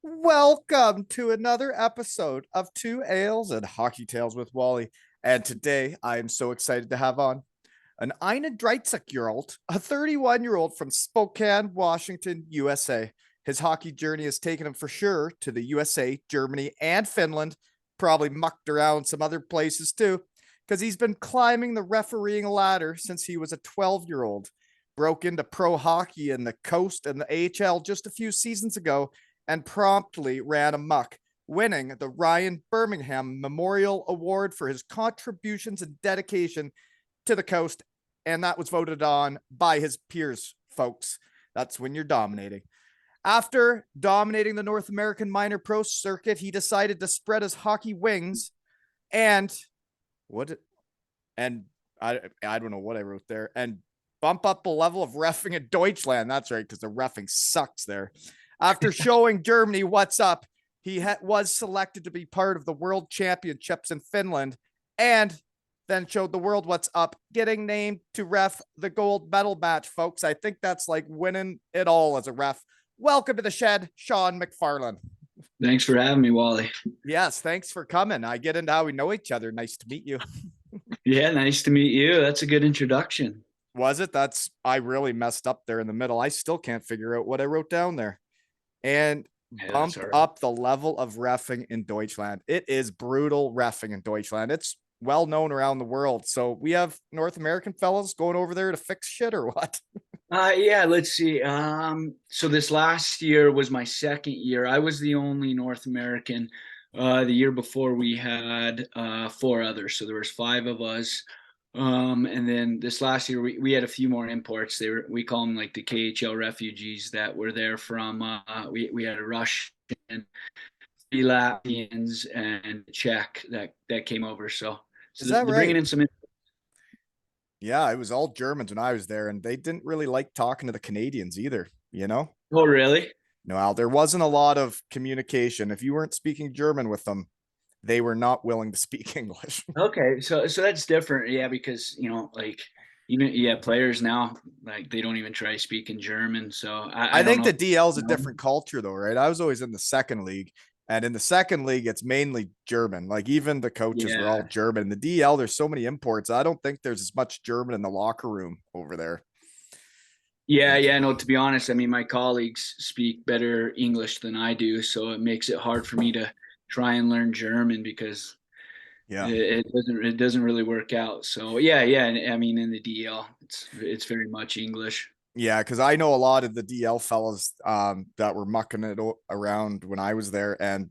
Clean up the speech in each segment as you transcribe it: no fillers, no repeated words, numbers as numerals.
Welcome to another episode of Two Ales and Hockey Tales with Wally. And today I am so excited to have on an 31-year-old, a 31-year-old from Spokane, Washington, USA. His hockey journey has taken him for sure to the USA, Germany, and Finland, probably mucked around some other places too, because he's been climbing the refereeing ladder since he was a 12-year-old. Broke into pro hockey in the Coast and the AHL just a few seasons ago and promptly ran amok, winning the Ryan Birmingham Memorial Award for his contributions and dedication to the Coast. And that was voted on by his peers, folks. That's when you're dominating. After dominating the North American minor pro circuit, he decided to spread his hockey wings and what and I don't know what I wrote there and bump up the level of reffing in Deutschland. That's right, because the reffing sucks there. After showing Germany what's up, he was selected to be part of the World Championships in Finland and then showed the world what's up, getting named to ref the gold medal match, folks. I think that's like winning it all as a ref. Welcome to the shed, Sean MacFarlane. Thanks for having me, Wally. Yes, thanks for coming. I get into how we know each other. Nice to meet you. Yeah, nice to meet you. That's a good introduction. Was it? I really messed up there in the middle. I still can't figure out what I wrote down there. And Yeah, that's all bumped right. up the level of reffing in Deutschland. It is brutal reffing in Deutschland. It's well known around the world. So we have North American fellas going over there to fix shit or what? Yeah, let's see. So this last year was my second year. I was the only North American. The year before we had four others, so there was five of us. And then this last year we had a few more imports. We call them like the KHL refugees that were there from. We had a Russian, three Latvians, and a Czech that came over. So Is that they're bringing right? in some. Yeah, it was all Germans when I was there, and they didn't really like talking to the Canadians either, you know? Oh, really? No, there wasn't a lot of communication. If you weren't speaking German with them, they were not willing to speak English. Okay, so that's different, yeah, because like yeah, players now like they don't even try speaking German. So I I don't think know. the DL is a different culture though, right? I was always in the second league, and in the second league, it's mainly German. Like even the coaches were all Yeah, German. In the DL, there's so many imports. I don't think there's as much German in the locker room over there. yeah. No, to be honest, I mean my colleagues speak better English than I do, so it makes it hard for me to try and learn German because Yeah. it doesn't really work out. So yeah. I mean in the DL, it's very much English. Yeah, because I know a lot of the DL fellas that were mucking it around when I was there, and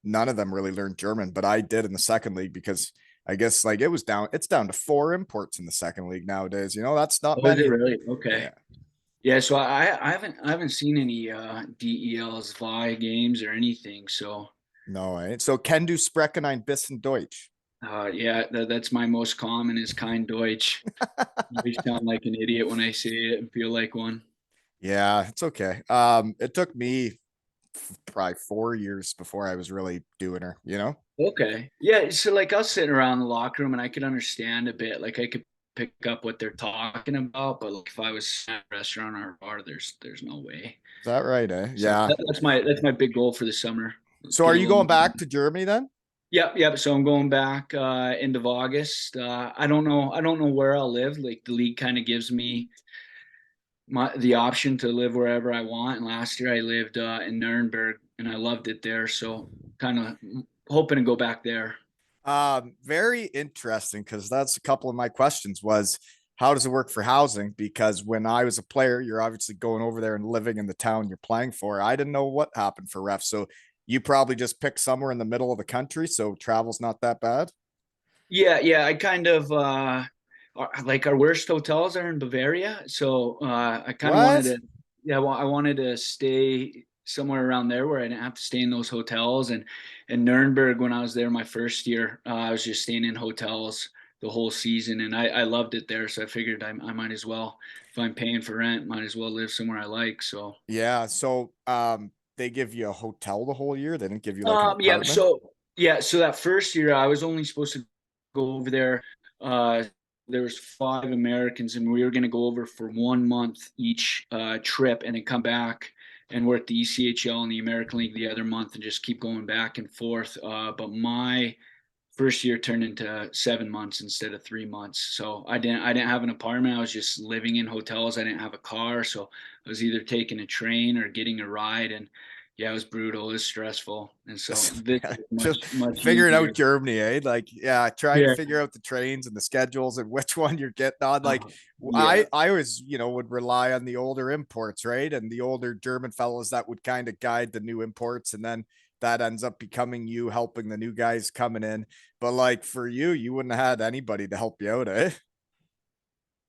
none of them really learned German, but I did in the second league because I guess like it's down to four imports in the second league nowadays. You know, that's not Oh, is it many. really? Okay. Yeah, Yeah, so I haven't seen any DELs Vi games or anything. So no, so can du sprechen ein bisschen Deutsch? yeah, that's my most common is kind Deutsch. I sound like an idiot when I say it and feel like one. Yeah, it's okay. It took me probably 4 years before I was really doing her, you know? Okay. Yeah, so like I was sitting around the locker room and I could understand a bit. Like I could pick up what they're talking about, but like if I was at a restaurant or a bar, there's no way. Is that right, eh? So Yeah. that's my big goal for the summer. So are Get a you little going more. back to Germany then? Yep. So I'm going back end of August. I don't know where I'll live. Like the league kind of gives me the option to live wherever I want. And last year I lived in Nuremberg and I loved it there. So kind of hoping to go back there. Very interesting because that's a couple of my questions was how does it work for housing? Because when I was a player, you're obviously going over there and living in the town you're playing for. I didn't know what happened for refs. So you probably just picked somewhere in the middle of the country, so travel's not that bad. Yeah. I kind of like our worst hotels are in Bavaria. So I kind of wanted What? to, yeah, well, I wanted to stay somewhere around there where I didn't have to stay in those hotels. And in Nuremberg, when I was there my first year, I was just staying in hotels the whole season, and I loved it there. So I figured I might as well, if I'm paying for rent, might as well live somewhere I like. So Yeah. So they give you a hotel the whole year. They didn't give you like an yeah, apartment. so that first year I was only supposed to go over there. Uh, there was five Americans, and we were going to go over for 1 month each trip, and then come back and work the ECHL and the American League the other month and just keep going back and forth. But my first year turned into 7 months instead of 3 months. So I didn't have an apartment. I was just living in hotels. I didn't have a car. So I was either taking a train or getting a ride. And yeah, it was brutal. It was stressful. And so this is Just much figuring easier. out Germany, eh? Like, yeah, trying to Yeah. figure out the trains and the schedules and which one you're getting on. Like, Yeah. I always, would rely on the older imports, right? And the older German fellows that would kind of guide the new imports. And then that ends up becoming you helping the new guys coming in. But like for you, you wouldn't have had anybody to help you out, eh?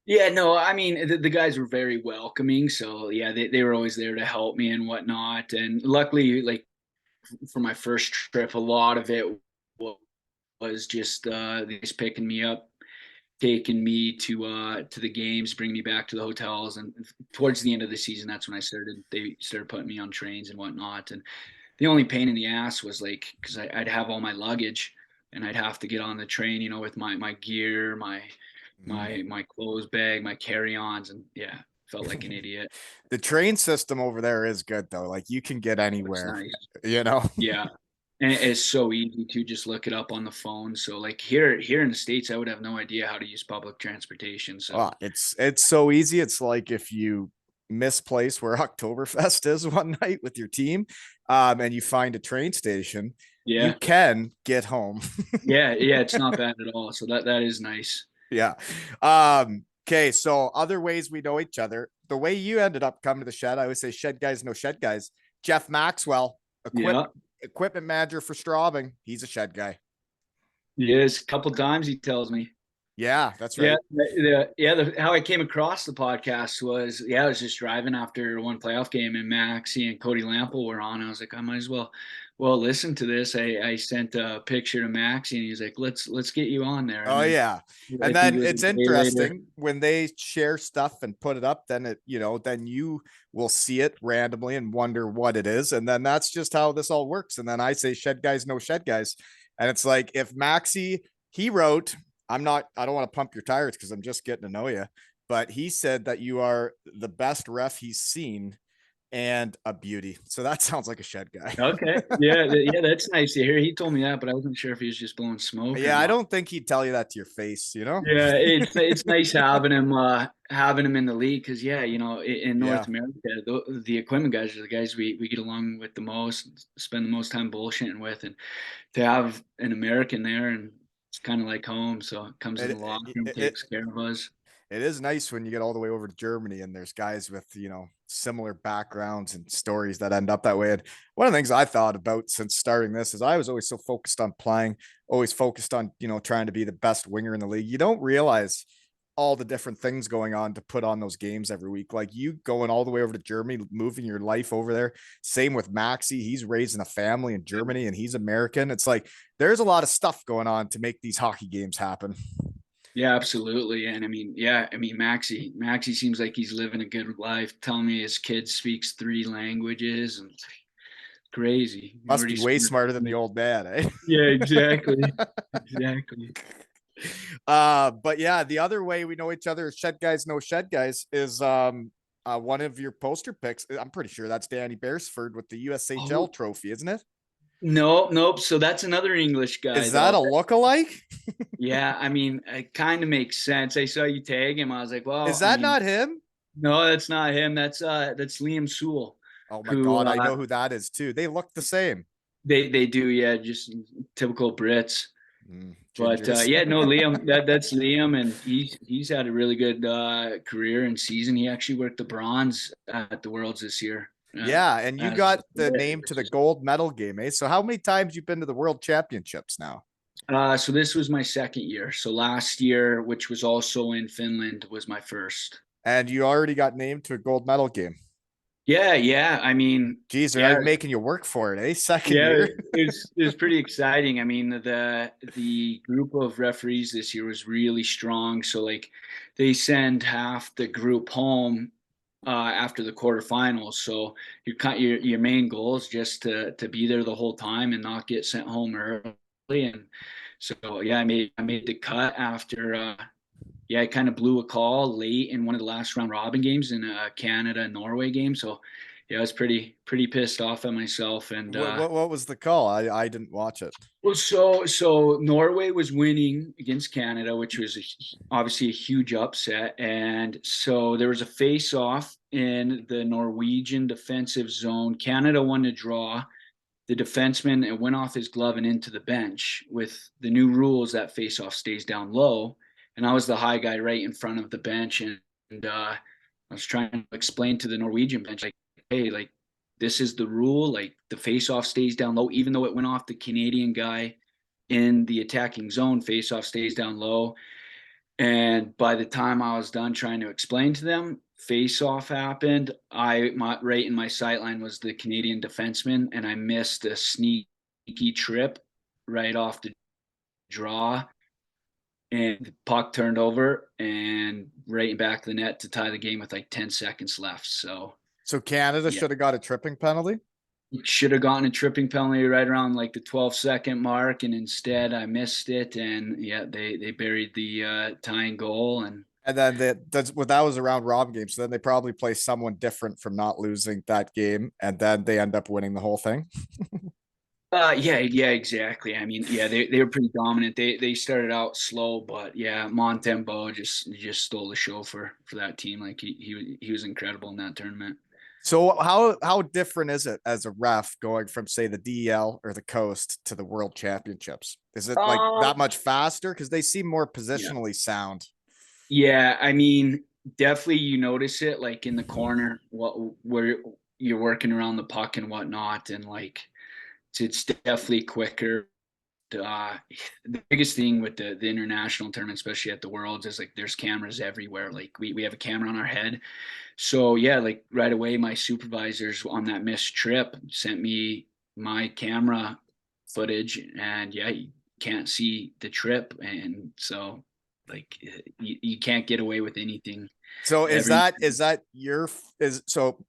Yeah, no, I mean the guys were very welcoming, so yeah, they were always there to help me and whatnot. And luckily, like for my first trip, a lot of it was just just picking me up, taking me to the games, bring me back to the hotels, and towards the end of the season, that's when they started putting me on trains and whatnot. And the only pain in the ass was like because I'd have all my luggage and I'd have to get on the train, with my gear, Mm. my clothes bag, my carry-ons, and yeah, felt like an idiot. The train system over there is good though. Like you can get It's anywhere, nice. you know? Yeah. And it's so easy to just look it up on the phone. So like here in the States, I would have no idea how to use public transportation. Oh, So it's so easy. It's like if you misplace where Oktoberfest is one night with your team, and you find a train station, you yeah. can get home. Yeah, it's not bad at all. So that is nice. Yeah. Okay, so other ways we know each other. The way you ended up coming to the shed, I always say shed guys know shed guys. Jeff Maxwell, Yeah. equipment manager for Straubing. He's a shed guy. Yes, a couple times he tells me. Yeah, that's Yeah, right. how I came across the podcast was I was just driving after one playoff game and Maxie and Cody Lample were on. I was like, I might as well listen to this. I sent a picture to Maxie and he's like, let's get you on there. And Oh then yeah. I And think then it was a it's day later. interesting when they share stuff and put it up, then then you will see it randomly and wonder what it is. And then that's just how this all works. And then I say shed guys, no shed guys. And it's like if Maxie, he wrote, I don't want to pump your tires because I'm just getting to know you, but he said that you are the best ref he's seen and a beauty. So that sounds like a shed guy. Okay, yeah, that's nice to hear. He told me that, but I wasn't sure if he was just blowing smoke or Yeah, I not. don't think he'd tell you that to your face. Yeah, it's nice having him in the league because yeah, in North Yeah. America, the equipment guys are the guys we get along with the most, spend the most time bullshitting with, and to have an American there and it's kind of like home. So it comes in the locker room, It takes care of us. it is nice when you get all the way over to Germany and there's guys with, similar backgrounds and stories that end up that way. And one of the things I thought about since starting this is I was always so focused on playing, always focused on, trying to be the best winger in the league. You don't realize all the different things going on to put on those games every week. Like you going all the way over to Germany, moving your life over there. Same with Maxi. He's raising a family in Germany and he's American. It's like there's a lot of stuff going on to make these hockey games happen. Yeah, absolutely. And I mean, Maxie seems like he's living a good life. Telling me his kid speaks 3 languages and crazy. Must Already be way scored. smarter than the old dad, eh? Yeah, exactly. Exactly. But yeah, the other way we know each other is shed guys know shed guys is one of your poster picks. I'm pretty sure that's Danny Beresford with the USHL Oh, trophy, isn't it? no, nope. So that's another English guy Is that though. a look-alike? Yeah, I mean, it kind of makes sense. I saw you tag him. I was like, well, Is I that mean, not him? no, that's not him. That's Liam Sewell, Oh my who god, I know who that is too. They look the same. they do, yeah, just typical Brits. But Gingers. yeah, no, Liam, that's Liam, and he's had a really good career and season. He actually worked the bronze at the Worlds this year. Yeah, and you As got the name to the gold medal game, eh? So how many times you been to the World Championships now? so this was my second year. So last year, which was also in Finland, was my first. And you already got named to a gold medal game. Yeah, yeah. I mean, Geez, they're yeah, not making you work for it, eh? Second yeah. year. It was pretty exciting. I mean, the group of referees this year was really strong. So like, they send half the group home after the quarterfinals. So your main goal is just to be there the whole time and not get sent home early. And so yeah, I made the cut after I kind of blew a call late in one of the last round robin games in a Canada Norway game. So yeah, I was pretty pissed off at myself. And What was the call? I didn't watch it. well, so Norway was winning against Canada, which was obviously a huge upset, and so there was a face-off in the Norwegian defensive zone. Canada won to draw. The defenseman, it went off his glove and into the bench. With the new rules, that face-off stays down low, and I was the high guy right in front of the bench, and I was trying to explain to the Norwegian bench, like, hey, like this is the rule. Like the face-off stays down low, even though it went off the Canadian guy in the attacking zone. Face-off stays down low, and by the time I was done trying to explain to them, face-off happened. Right in my sight line was the Canadian defenseman, and I missed a sneaky trip right off the draw, and the puck turned over and right in back of the net to tie the game with like 10 seconds left. So So Canada yeah, should have got a tripping penalty. should have gotten a tripping penalty right around like the 12-second mark, and instead I missed it. And yeah, they buried the tying goal. And And then that was a round robin game. So then they probably play someone different from not losing that game, and then they end up winning the whole thing. yeah, exactly. I mean, yeah, they were pretty dominant. They started out slow, but yeah, Montembeau just stole the show for that team. Like he was incredible in that tournament. So how different is it as a ref going from say the DEL or the Coast to the World Championships? Is it like that Um, much faster? Because they seem more yeah, positionally sound. yeah. I mean, definitely you notice it like in the corner, where you're working around the puck and whatnot, and like it's definitely quicker. uh, the biggest thing with the international tournament, especially at the Worlds, is like there's cameras everywhere. Like we have a camera on our head. So yeah, like right away, my supervisors on that missed trip sent me my camera footage, and yeah, you can't see the trip, and so like you can't get away with anything. So Every is that your is so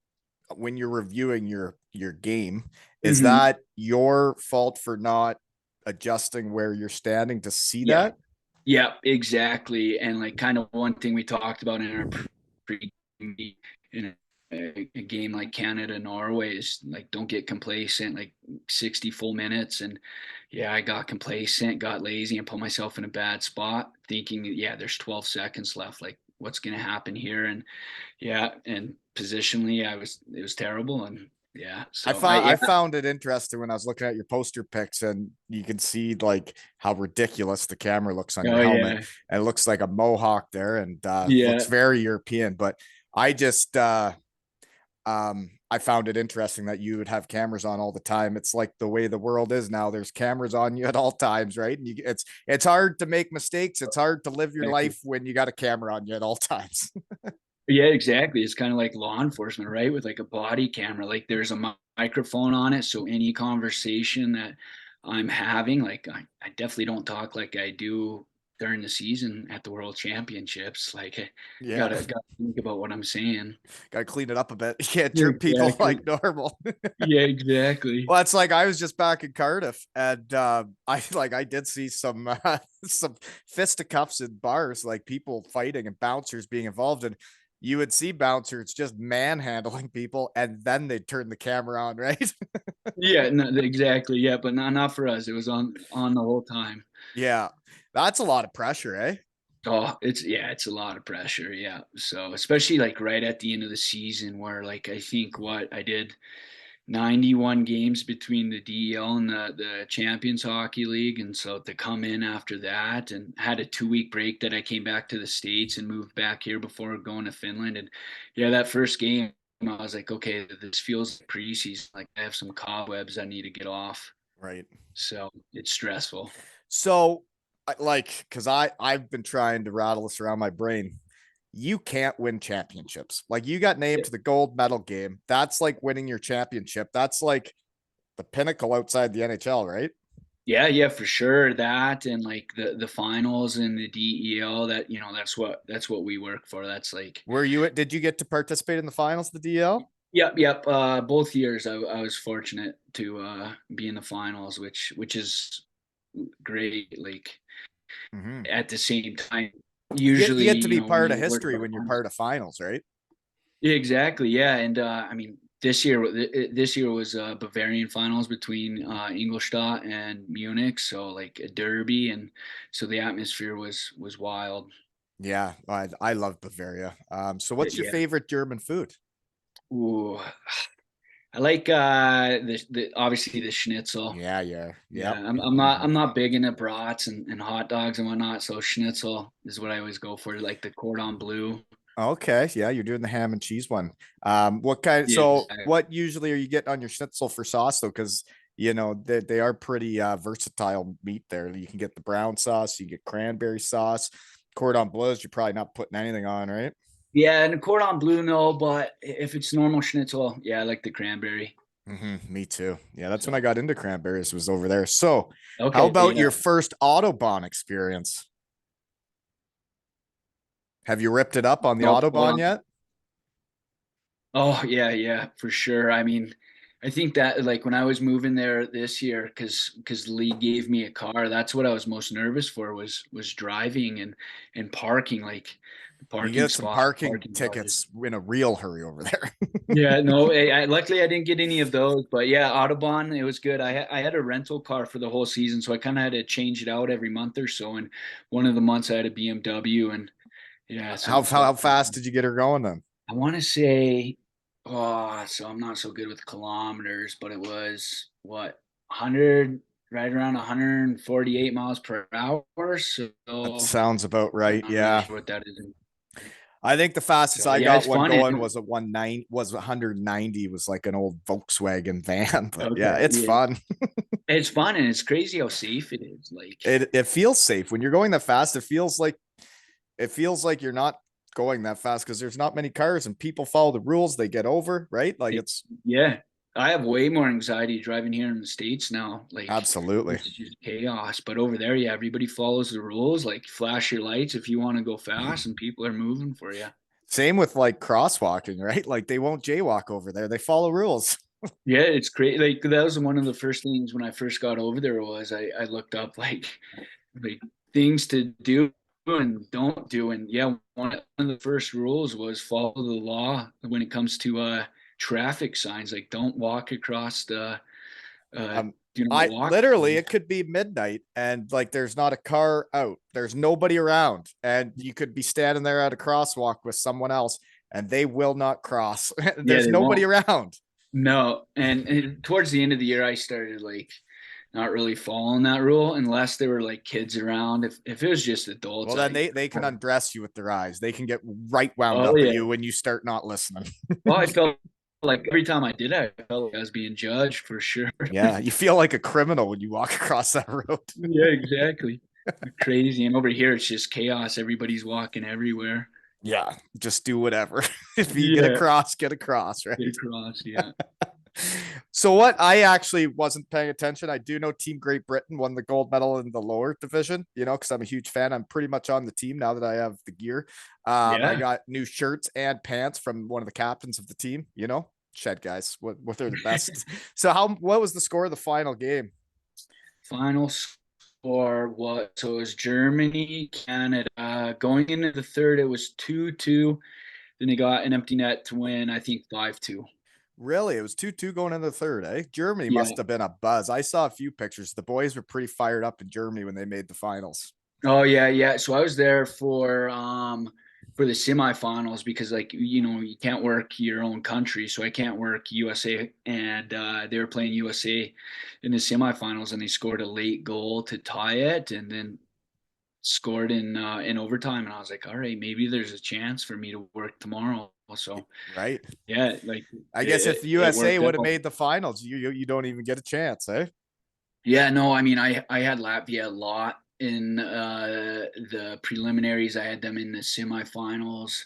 when you're reviewing your game, is Mhm. that your fault for not adjusting where you're standing to see Yeah, that? yeah, exactly. And like kind of one thing we talked about in our pre in a game like Canada Norway is like don't get complacent. Like 60 full minutes, and yeah, I got complacent, got lazy, and put myself in a bad spot, thinking yeah, there's 12 seconds left. Like what's gonna happen here? And yeah, and positionally, it was terrible. And yeah, so I found it interesting when I was looking at your poster pics, and you can see like how ridiculous the camera looks on your oh helmet, yeah, and it looks like a mohawk there, and looks yeah. very European. But I just I found it interesting that you would have cameras on all the time. It's like the way the world is now. There's cameras on you at all times, right? And it's hard to make mistakes. It's hard to live your Exactly. life when you got a camera on you at all times. Yeah, exactly. It's kind of like law enforcement, right? With like a body camera, like there's a microphone on it. So any conversation that I'm having, like I definitely don't talk like I do during the season at the World Championships. Like I Yeah, gotta think about what I'm saying. got to clean it up a bit. You can't Yeah, jerk people exactly. like normal. Yeah, exactly. Well, it's like I was just back in Cardiff, and I did see some some fisticuffs in bars, like people fighting and bouncers being involved, and you would see bouncers just manhandling people, and then they'd turn the camera on, right? Yeah, no, exactly. Yeah, but not for us. It was on the whole time. Yeah, that's a lot of pressure, eh? Oh, it's a lot of pressure. Yeah. So especially like right at the end of the season where like I think what I did 91 games between the DEL and the Champions Hockey League. And so to come in after that and had a 2 week break that I came back to the States and moved back here before going to Finland. And yeah, that first game, I was like, okay, this feels like preseason. Like I have some cobwebs I need to get off. Right. So it's stressful. So, like, because I've been trying to rattle this around my brain. You can't win championships. Like, you got named to the gold medal game. That's like winning your championship. That's like the pinnacle outside the NHL, right? Yeah, yeah, for sure. That and like the finals and the DEL, that that's what we work for. That's like Were you? Did you get to participate in the finals of the DL? yep. Both years I was fortunate to be in the finals, which is great. Like Mm-hmm. at the same time, You usually, get to be when part of you work history for when you're finals. part of finals, right? Yeah, exactly. Yeah. And I mean, this year was Bavarian finals between Ingolstadt and Munich, so like a derby, and so the atmosphere was wild. Yeah, I love Bavaria. So what's your Yeah. favorite German food? Ooh, I like the obviously the schnitzel. Yeah, yeah, Yeah, yep. I'm not big into brats and hot dogs and whatnot. So schnitzel is what I always go for, like the cordon bleu. Okay, yeah, you're doing the ham and cheese one. What kind? Yeah, So, exactly. what usually are you getting on your schnitzel for sauce though? Because they are pretty versatile meat there. You can get the brown sauce, you get cranberry sauce, cordon bleus. You're probably not putting anything on, right? Yeah, and the cordon bleu, no, but if it's normal schnitzel, yeah, I like the cranberry. Me too. Yeah, that's when I So got into cranberries was over there. So, how okay, about yeah. your first Autobahn experience? Have you ripped it up on the Oh, Autobahn yet? oh yeah, yeah, for sure. I mean, I think that like when I was moving there this year, because Lee gave me a car, that's what I was most nervous for was driving and parking, like the You parking get some spots, parking parking garages. tickets in a real hurry over there. Yeah, no, luckily I didn't get any of those, but yeah, Autobahn, it was good. I had a rental car for the whole season, so I kind of had to change it out every month or so. And one of the months I had a BMW, and yeah, so How fast did you get her going then? I want to say, oh, so I'm not so good with kilometers, but it was what 100, right around 148 miles per hour. So That I'm sounds about right. not really Yeah. sure what that is. I think the fastest So I yeah, got it's one fun. going was a 190 was 190 was like an old Volkswagen van, but yeah, Okay, it's yeah, fun. it's fun and it's crazy how safe it is. Like, It feels safe when you're going that fast. It feels like you're not going that fast because there's not many cars and people follow the rules, they get over, right? Like it, it's yeah, I have way more anxiety driving here in the States now. Like, absolutely. it's just chaos. But over there, yeah, everybody follows the rules. Like, flash your lights if you want to go fast, and people are moving for you. Same with like crosswalking, right? Like they won't jaywalk over there. They follow rules. Yeah, it's great. Like that was one of the first things when I first got over there was I looked up like things to do and don't do. And yeah, one of the first rules was follow the law when it comes to traffic signs. Like don't walk across the Um, do not I walk literally sign. it could be midnight and like there's not a car out. There's nobody around, and you could be standing there at a crosswalk with someone else, and they will not cross. Yeah, There's they nobody won't. around. No, and towards the end of the year, I started like not really following that rule unless there were like kids around. If it was just adults, Well, then I they can undress you with their eyes. They can get right wound oh up at yeah. you when you start not listening. Well, I felt like every time I did it, I felt like I was being judged for sure. Yeah, you feel like a criminal when you walk across that road. Yeah, exactly. Crazy. And over here, it's just chaos. Everybody's walking everywhere. Yeah, just do whatever. If you Yeah, get across, get right? across. Yeah. So what I actually wasn't paying attention. I do know Team Great Britain won the gold medal in the lower division, because I'm a huge fan. I'm pretty much on the team now that I have the gear. I Yeah. got new shirts and pants from one of the captains of the team, Shed guys, what they're the best. So what was the score of the final game? Final score what? So it was Germany, Canada. Going into the third, it was 2-2. Then they got an empty net to win, I think 5-2. Really? It was 2-2 going into the third, eh? Germany Yeah. must have been a buzz. I saw a few pictures. The boys were pretty fired up in Germany when they made the finals. Oh yeah, yeah. So I was there for the semifinals because like you can't work your own country, so I can't work USA, and they were playing USA in the semifinals, and they scored a late goal to tie it, and then scored in overtime, and I was like, all right, maybe there's a chance for me to work tomorrow. So Right? yeah, like I guess if it, the it USA worked would have out. made the finals, you don't even get a chance, eh? Yeah, no, I mean, I had Latvia a lot in the preliminaries. I had them in the semifinals,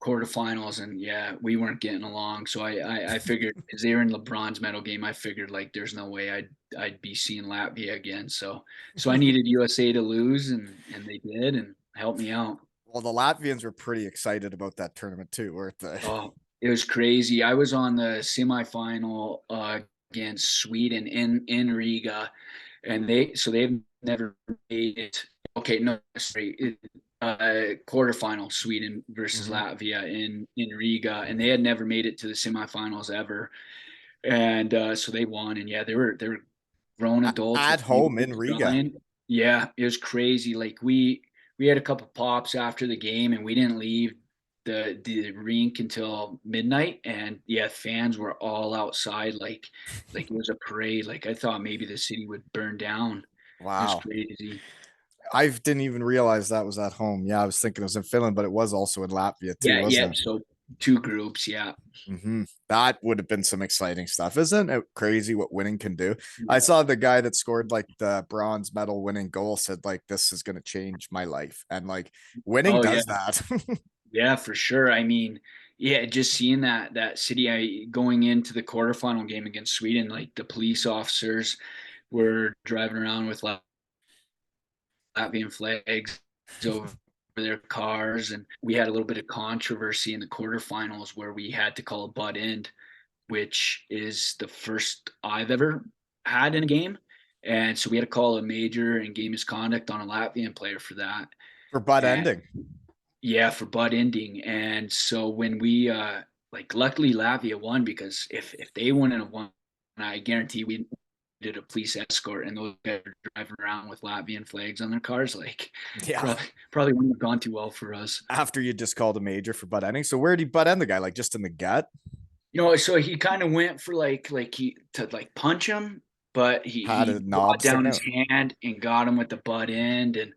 quarterfinals, and yeah, we weren't getting along. So I figured because they were in LeBron's medal game, I figured like there's no way I'd be seeing Latvia again. So I needed USA to lose, and they did, and helped me out. Well, the Latvians were pretty excited about that tournament too, weren't they? Oh, it was crazy. I was on the semifinal against Sweden in Riga, and they've never made it. Okay, no, sorry. quarterfinal, Sweden versus Mhm. Latvia in Riga, and they had never made it to the semifinals ever. And so they won, and yeah, they were grown adults At with home in babies Riga. crying. Yeah, it was crazy. Like we had a couple pops after the game, and we didn't leave the rink until midnight. And yeah, fans were all outside, like it was a parade. Like I thought maybe the city would burn down. It was Wow. crazy. I didn't even realize that was at home. Yeah, I was thinking it was in Finland, but it was also in Latvia too, Yeah, yeah. wasn't So two groups. Yeah, it? That would have been some exciting stuff. Isn't it crazy what winning can do? I yeah. saw the guy that scored like the bronze medal winning goal said like this is going to change my life. And like winning Oh yeah. does that. Yeah, for sure. I mean, yeah, just seeing that city going into the quarterfinal game against Sweden, like the police officers were driving around with Latvian flags over their cars, and we had a little bit of controversy in the quarterfinals where we had to call a butt end, which is the first I've ever had in a game, and so we had to call a major and game misconduct on a Latvian player for that. For butt And ending. yeah, for butt ending. And so when we like luckily Latvia won because if they wouldn't have won, I guarantee we did a police escort and those guys are driving around with Latvian flags on their cars. Like Yeah. probably wouldn't have gone too well for us. After you just called a major for butt ending. So where did he butt end the guy? Like just in the gut? You know, so he kind of went for like he to like punch him, but Had a he knob brought down sticking his out. hand and got him with the butt end. And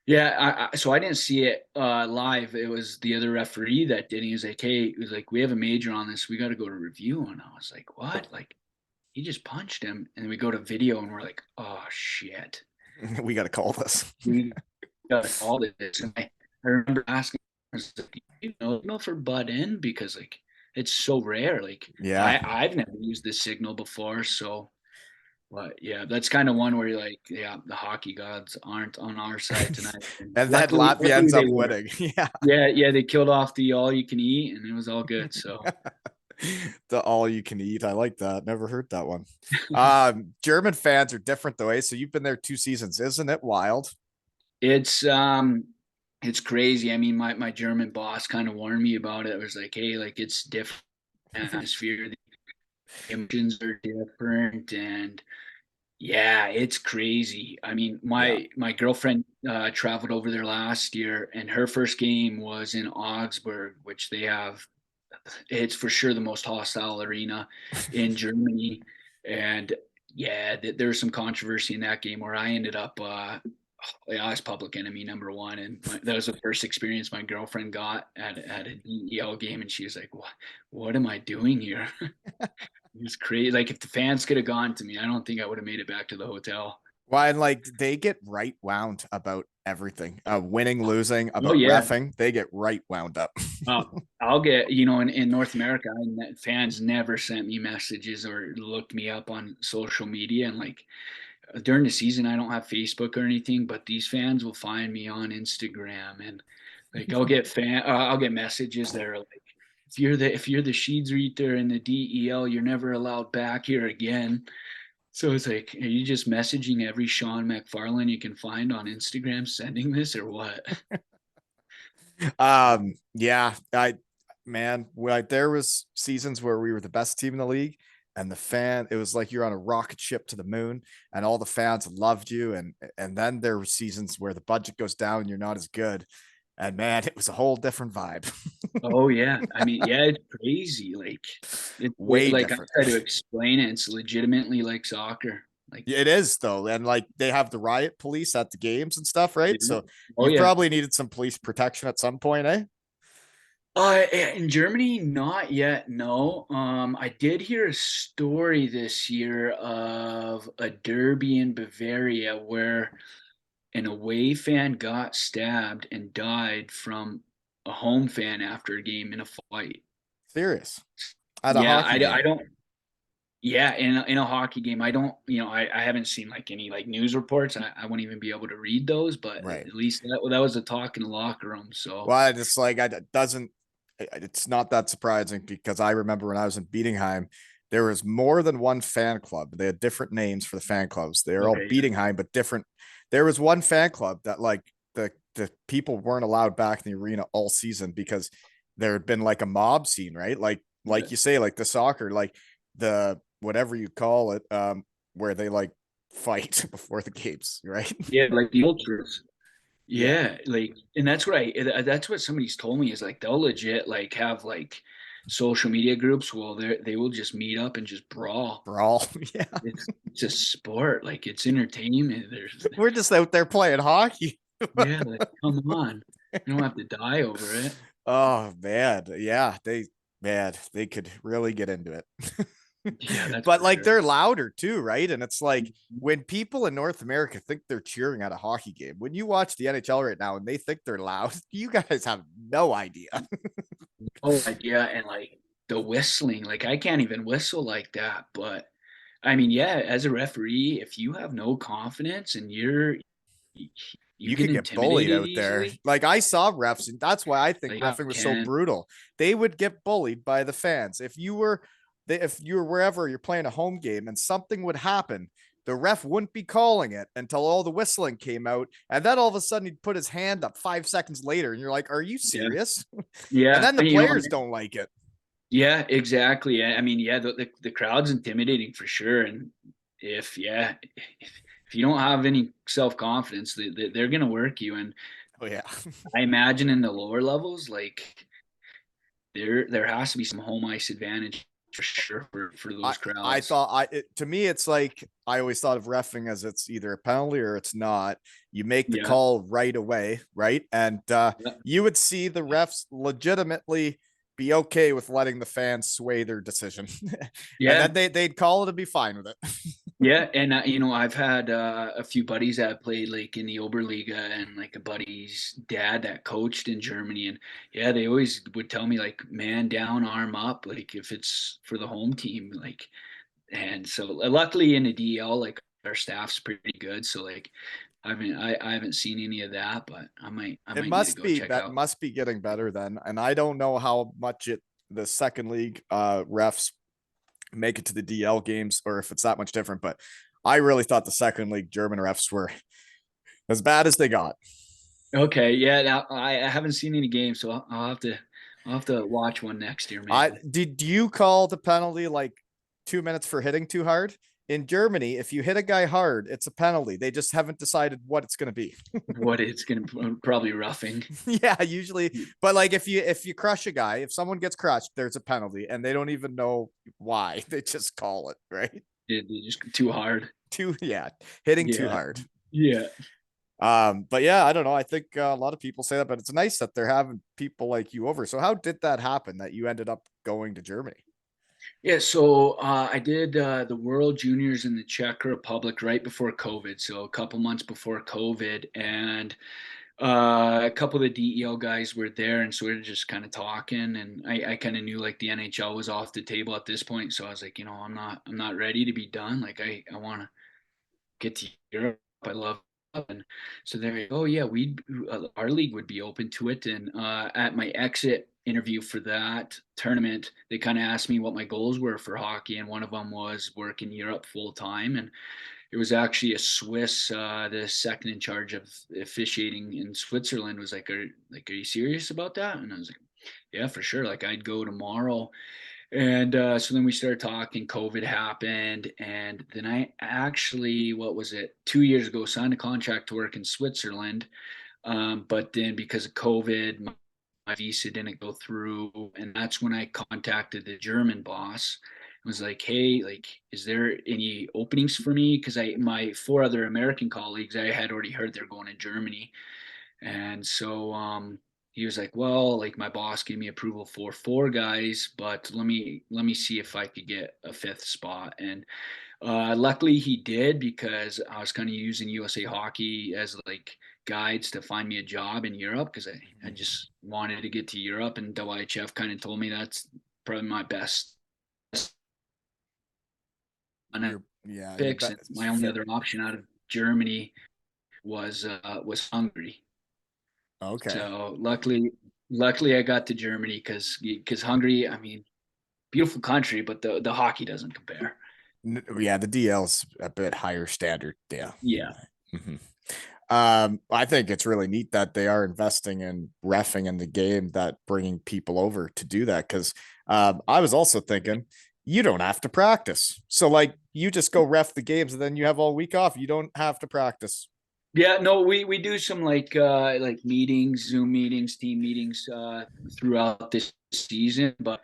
yeah, so I didn't see it live. It was the other referee that did. He was like, "Hey, he was like, we have a major on this. We got to go to review." And I was like, "What?" Like he just punched him, and then we go to video, and we're like, "Oh shit, We got to call this. we got to call this." And I remember asking, I was like, you know, for butt in because like it's so rare. Like Yeah. I've never used this signal before, so. But yeah, that's kind of one where you're like, yeah, the hockey gods aren't on our side tonight. And And then Latvia luckily ends they up were. winning. Yeah. Yeah, yeah, they killed off the all you can eat and it was all good. So The all you can eat. I like that. Never heard that one. German fans are different though, eh? So you've been there 2 seasons. Isn't it wild? it's um it's crazy. I mean, my German boss kind of warned me about it. It was like, hey, like it's different atmosphere, the emotions are different, and yeah, it's crazy. I mean, Yeah. my girlfriend traveled over there last year, and her first game was in Augsburg, which they have. It's for sure the most hostile arena in Germany, and yeah, there was some controversy in that game where I ended up. I was public enemy number one, and that was the first experience my girlfriend got at a DEL game, and she was like, What am I doing here?" It was crazy. Like if the fans could have gone to me, I don't think I would have made it back to the hotel. Well, and like they get right wound about everything. Winning, losing, Oh about yeah. refing. They get right wound up. Uh, I'll get, you know, in North America, fans never sent me messages or looked me up on social media. And like during the season, I don't have Facebook or anything, but these fans will find me on Instagram and like I'll get messages that are like, if you're the Schiedsrichter in the DEL, you're never allowed back here again. So it's like, are you just messaging every Sean MacFarlane you can find on Instagram sending this or what? Yeah, I man, like there was seasons where we were the best team in the league, and it was like you're on a rocket ship to the moon, and all the fans loved you, and then there were seasons where the budget goes down, and you're not as good, and man, it was a whole different vibe. Oh yeah. I mean, yeah, it's crazy. Like Way like I different. try to explain it. It's legitimately like soccer. Like It is though, and like they have the riot police at the games and stuff, right? yeah. So Oh you yeah. probably needed some police protection at some point, eh? In Germany, not yet. No. I did hear a story this year of a derby in Bavaria where an away fan got stabbed and died from a home fan after a game in a fight. Serious at a Yeah, hockey I game. don't. Yeah, in a hockey game, I don't. You know, I haven't seen like any like news reports. I won't even be able to read those. But Right. at least that was a talk in the locker room. So Well, it's like it doesn't. It's not that surprising because I remember when I was in Bietigheim, there was more than one fan club. They had different names for the fan clubs. They're all okay, yeah. Bietigheim, but different. There was one fan club that like the people weren't allowed back in the arena all season because there had been like a mob scene, right? Like you say, like the soccer, like the whatever you call it, where they like fight before the games, right? Yeah, like the ultras. Yeah, Yeah, like, and that's what somebody's told me is like they'll legit like have like social media groups. Well, they will just meet up and just brawl. brawl. Yeah, It's a sport, like it's entertainment. There's we're just out there playing hockey. yeah, like come on, you don't have to die over it. Oh man, yeah, they could really get into it. Yeah, that's But for like sure. they're louder too, right? And it's like Mhm. when people in North America think they're cheering at a hockey game, when you watch the NHL right now and they think they're loud, you guys have no idea. Oh, idea and like the whistling, like I can't even whistle like that. But I mean, yeah, as a referee, if you have no confidence and you You get could get bullied intimidated out there. easily, Like I saw refs, and that's why I think like I refing was so can't. brutal. They would get bullied by the fans. If you were wherever you're playing a home game and something would happen, the ref wouldn't be calling it until all the whistling came out, and then all of a sudden he'd put his hand up 5 seconds later, and you're like, "Are you Yeah, serious?" And yeah, then the and, you know, players don't like it. yeah, exactly. I mean, yeah, the crowd's intimidating for sure. And if you don't have any self confidence, they're gonna work you. And Oh yeah. I imagine in the lower levels, like there has to be some home ice advantage for sure for I those I crowds. thought to me it's like I always thought of refing as it's either a penalty or it's not. You make the Yeah, call right away, right? And yeah, you would see the refs legitimately be okay with letting the fans sway their decision, and yeah. then they'd call it and be fine with it. Yeah, and you know, I've had a few buddies that played like in the Oberliga, and like a buddy's dad that coached in Germany, and yeah, they always would tell me like man down, arm up, like if it's for the home team, like. And so luckily in the DL, like our staff's pretty good, so like I haven't seen any of that, but I It might need to must go be check that out. must be getting better then, and I don't know how much it the second league refs make it to the DL games or if it's that much different. But I really thought the second league German refs were as bad as they got. Okay, yeah, now, I haven't seen any games, so I'll have to watch one next year I maybe. did you call the penalty like 2 minutes for hitting too hard? In Germany, if you hit a guy hard, it's a penalty. They just haven't decided what it's going to be. What it's gonna probably roughing. Yeah, usually, but like if you crush a guy, if someone gets crushed, there's a penalty, and they don't even know why. They just call it right. It just too hard. Too yeah, hitting too Yeah, hard. yeah. But yeah, I don't know. I think a lot of people say that, but it's nice that they're having people like you over. So how did that happen that you ended up going to Germany? Yeah, so I did the World Juniors in the Czech Republic right before COVID, so a couple months before COVID, and a couple of the DEL guys were there, and so we were just kind of talking, and I kind of knew like the NHL was off the table at this point, so I was like, I'm not ready to be done. Like I want to get to Europe. I love it. And so they're oh yeah, we our league would be open to it. And at my exit interview for that tournament, they kind of asked me what my goals were for hockey, and one of them was work in Europe full time. And it was actually a Swiss, the second in charge of officiating in Switzerland was like, are you serious about that? And I was like, yeah, for sure. Like I'd go tomorrow. And so then we started talking. COVID happened, and then I actually, what was it, 2 years ago, signed a contract to work in Switzerland. But then because of COVID, my visa didn't go through, and that's when I contacted the German boss. I was like, "Hey, like, is there any openings for me?" Because my four other American colleagues, I had already heard they're going to Germany, and so he was like, "Well, like my boss gave me approval for four guys, but let me see if I could get a fifth spot." And luckily he did because I was kind of using USA Hockey as like guides to find me a job in Europe because I just wanted to get to Europe, and WHF kind of told me that's probably my best Yeah, your picks, and best my only fit. other option out of Germany was Hungary. Okay. So luckily I got to Germany because Hungary, I mean, beautiful country, but the hockey doesn't compare. Yeah, the DL's a bit higher standard. Yeah. Yeah. Mhm. I think it's really neat that they are investing in reffing in the game, that bringing people over to do that. Because I was also thinking you don't have to practice, so like you just go ref the games and then you have all week off. You don't have to practice. Yeah, no, we do some like meetings, Zoom meetings, team meetings throughout this season. But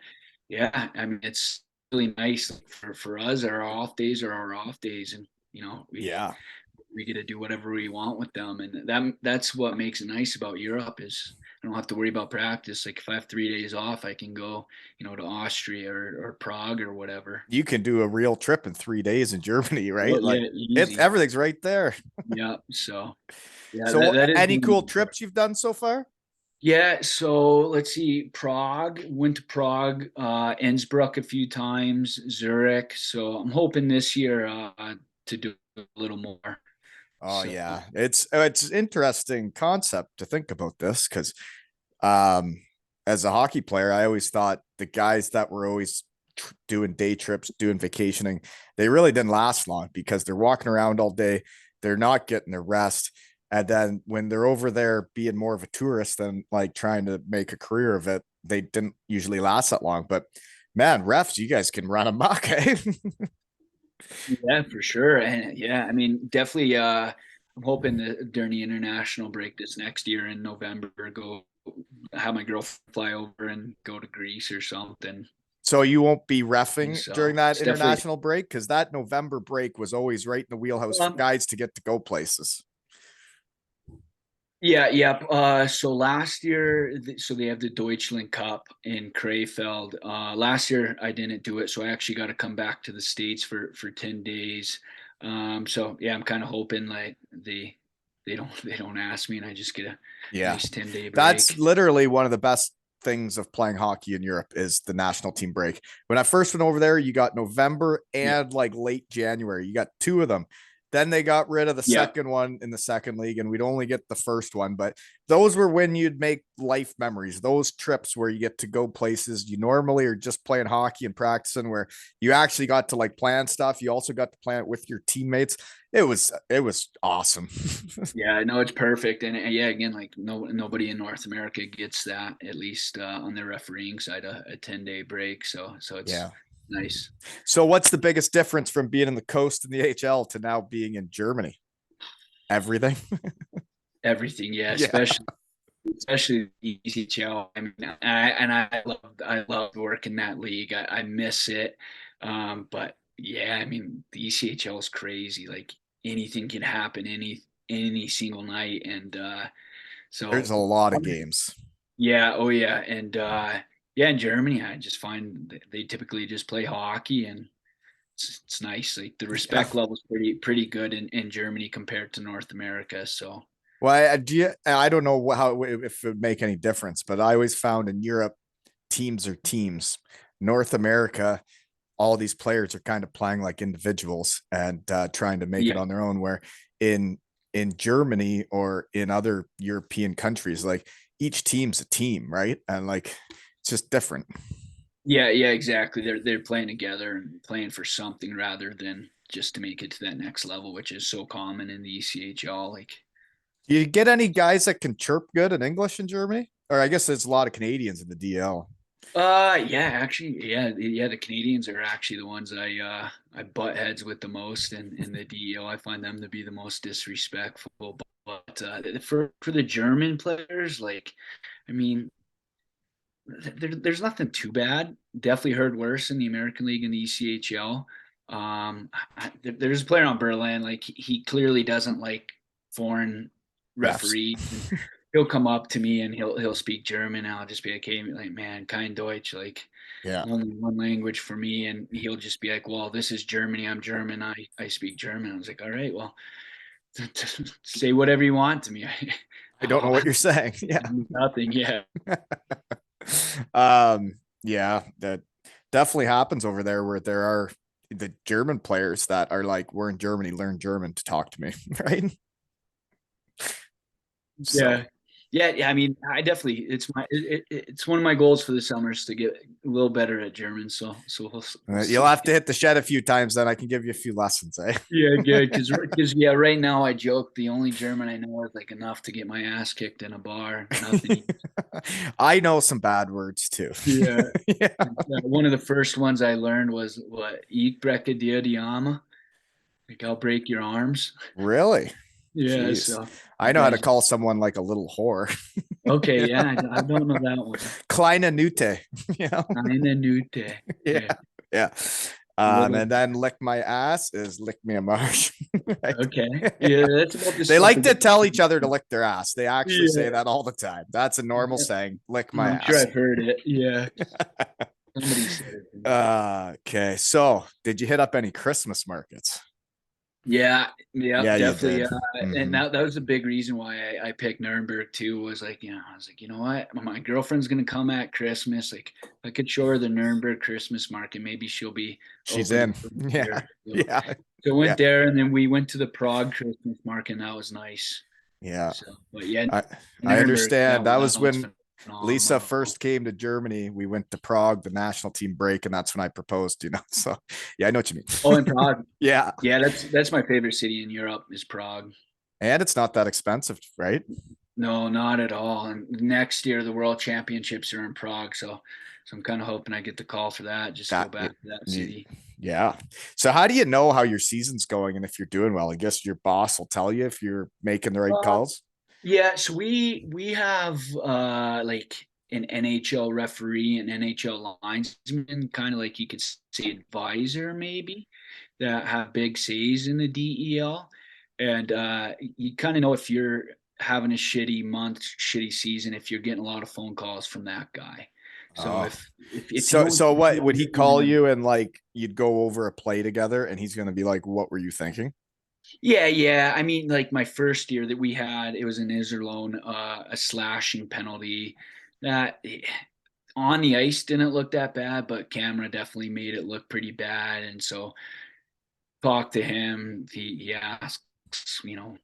yeah, I mean it's really nice for us. Our off days are our off days, and Yeah, we get to do whatever we want with them, and that's what makes it nice about Europe is I don't have to worry about practice. Like if I have 3 days off, I can go to Austria or Prague or whatever. you can do a real trip in 3 days in Germany, Oh right? Like yeah, it's easy. everything's right there. Yeah, so yeah, So, that is any one of cool the parts. trips you've done so far? Yeah, so let's see. Prague, went to Prague, Innsbruck a few times, Zurich. So I'm hoping this year to do a little more. Oh So yeah, it's interesting concept to think about this because um, as a hockey player, I always thought the guys that were always doing day trips, doing vacationing, they really didn't last long because they're walking around all day, they're not getting their rest, and then when they're over there being more of a tourist than like trying to make a career of it, they didn't usually last that long. But man, refs, you guys can run amok, eh? yeah, for sure. And yeah, I mean, definitely I'm hoping that during the international break this next year in November, go have my girlfriend fly over and go to Greece or something. So you won't be refing So during that it's definitely international break because that November break was always right in the wheelhouse for um, guys to get to go places. yeah, yeah. So last year, so they have the Deutschland Cup in Krefeld. Last year I didn't do it, so I actually got to come back to the States for 10 days. So yeah, I'm kind of hoping like they don't ask me, and I just get a Yeah. nice 10-day That's break. literally one of the best things of playing hockey in Europe is the national team break. When I first went over there, you got November Yeah, and like late January. You got two of them. Then they got rid of the yeah, second one in the second league, and we'd only get the first one. But those were when you'd make life memories. Those trips where you get to go places you normally are just playing hockey and practicing, where you actually got to like plan stuff. You also got to plan it with your teammates. It was awesome. yeah. I know it's perfect, and yeah, again, like nobody in North America gets that at least on the refereeing side a 10-day break. So it's Yeah. nice. So what's the biggest difference from being in the coast in the HL to now being in Germany? Everything. Everything, yeah, Yeah. especially the ECHL. I mean, I love working that league. I miss it, but yeah, I mean the ECHL is crazy. Like anything can happen any single night, and There's so a lot of games. yeah, oh yeah, and yeah, in Germany, I just find they typically just play hockey, and it's nice. Like the Yeah. respect level is pretty good in Germany compared to North America. So Well, I don't know how if it would make any difference, but I always found in Europe teams are teams. North America, all these players are kind of playing like individuals and trying to make it yeah, on their own. Where in in Germany or in other European countries, like each team's a team, right? And like it's just different. yeah, exactly. They're playing together and playing for something rather than just to make it to that next level, which is so common in the ECHL. Like, Do you get any guys that can chirp good in English in Germany? Or I guess there's a lot of Canadians in the DL. yeah, actually, yeah. The Canadians are actually the ones I butt heads with the most in the DEO. I find them to be the most disrespectful. But for the German players, like, I mean, there's nothing too bad. Definitely heard worse in the American League and the ECHL. There's a player on Berlin, like he clearly doesn't like foreign Refs. referees. And he'll come up to me and he'll speak German. And I'll just be like, hey, like man, kein Deutsch, like Yeah. only one language for me. And he'll just be like, well, this is Germany. I'm German. I speak German. I was like, all right, well, say whatever you want to me. I don't know what you're saying. Yeah. Nothing. Yeah. Yeah, that definitely happens over there where there are the German players that are like, we're in Germany, learn German to talk to me, right? So Yeah. Yeah, I mean, I definitely it's one of my goals for the summer is to get a little better at German. So we'll You'll see. have to hit the shed a few times, then I can give you a few lessons, eh? Yeah, good. Because yeah, right now I joke the only German I know is like enough to get my ass kicked in a bar. Nothing. I know some bad words too. Yeah. Yeah. One of the first ones I learned was what "Ik brekke dir die Arme," like I'll break your arms. Really? Yeah. Jeez. So I you know how to guys. call someone like a little whore. Okay. Yeah. Yeah, I don't know that one. Kleine Nute. You know? Eine Nute. Yeah. Okay. Yeah. Little. And then lick my ass is lick me a marsh. Right? Okay. Yeah, that's about the They stuff like that to gets. tell each other to lick their ass. They actually say Yeah. that all the time. That's a normal saying. Lick my I'm sure ass. I've heard it. Yeah. Somebody said it to me. Okay. So, did you hit up any Christmas markets? Yeah, yeah, Yeah, you definitely. did. And Hmm. that was a big reason why I picked Nuremberg too. Was like, I was like, you know what, my girlfriend's gonna come at Christmas. Like, I could show her the Nuremberg Christmas market. Maybe she'll be She's open in. to it Yeah. here. Yeah. So Yeah. went there, and then we went to the Prague Christmas market, and that was nice. Yeah. So, but yeah, I I Nuremberg, understand. That that was was when Lisa phenomenal. first came to Germany. We went to Prague, the national team break, and that's when I proposed, you know. So yeah, I know what you Oh, mean. in Prague. Yeah. Yeah, that's my favorite city in Europe is Prague. And it's not that expensive, right? No, not at all. And next year the World Championships are in Prague, so I'm kind of hoping I get the call for that. Just to go That back to that y- city. yeah. So how do you know how your season's going and if you're doing well? I guess your boss will tell you if you're making the right Uh, calls. yeah, so we have like an NHL referee and NHL linesman, kind of like you could say advisor maybe, that have big says in the DEL, and you kind of know if you're having a shitty month, shitty season, if you're getting a lot of phone calls from that guy. So Oh. if you So don't, so if you what would don't he get one of call them. you and like you'd go over a play together and he's gonna be like, what were you thinking? Yeah, yeah. I mean, like my first year that we had, it was an Iserlohn, a slashing penalty that on the ice didn't look that bad, but camera definitely made it look pretty bad. And so talked to him. He asks, you know,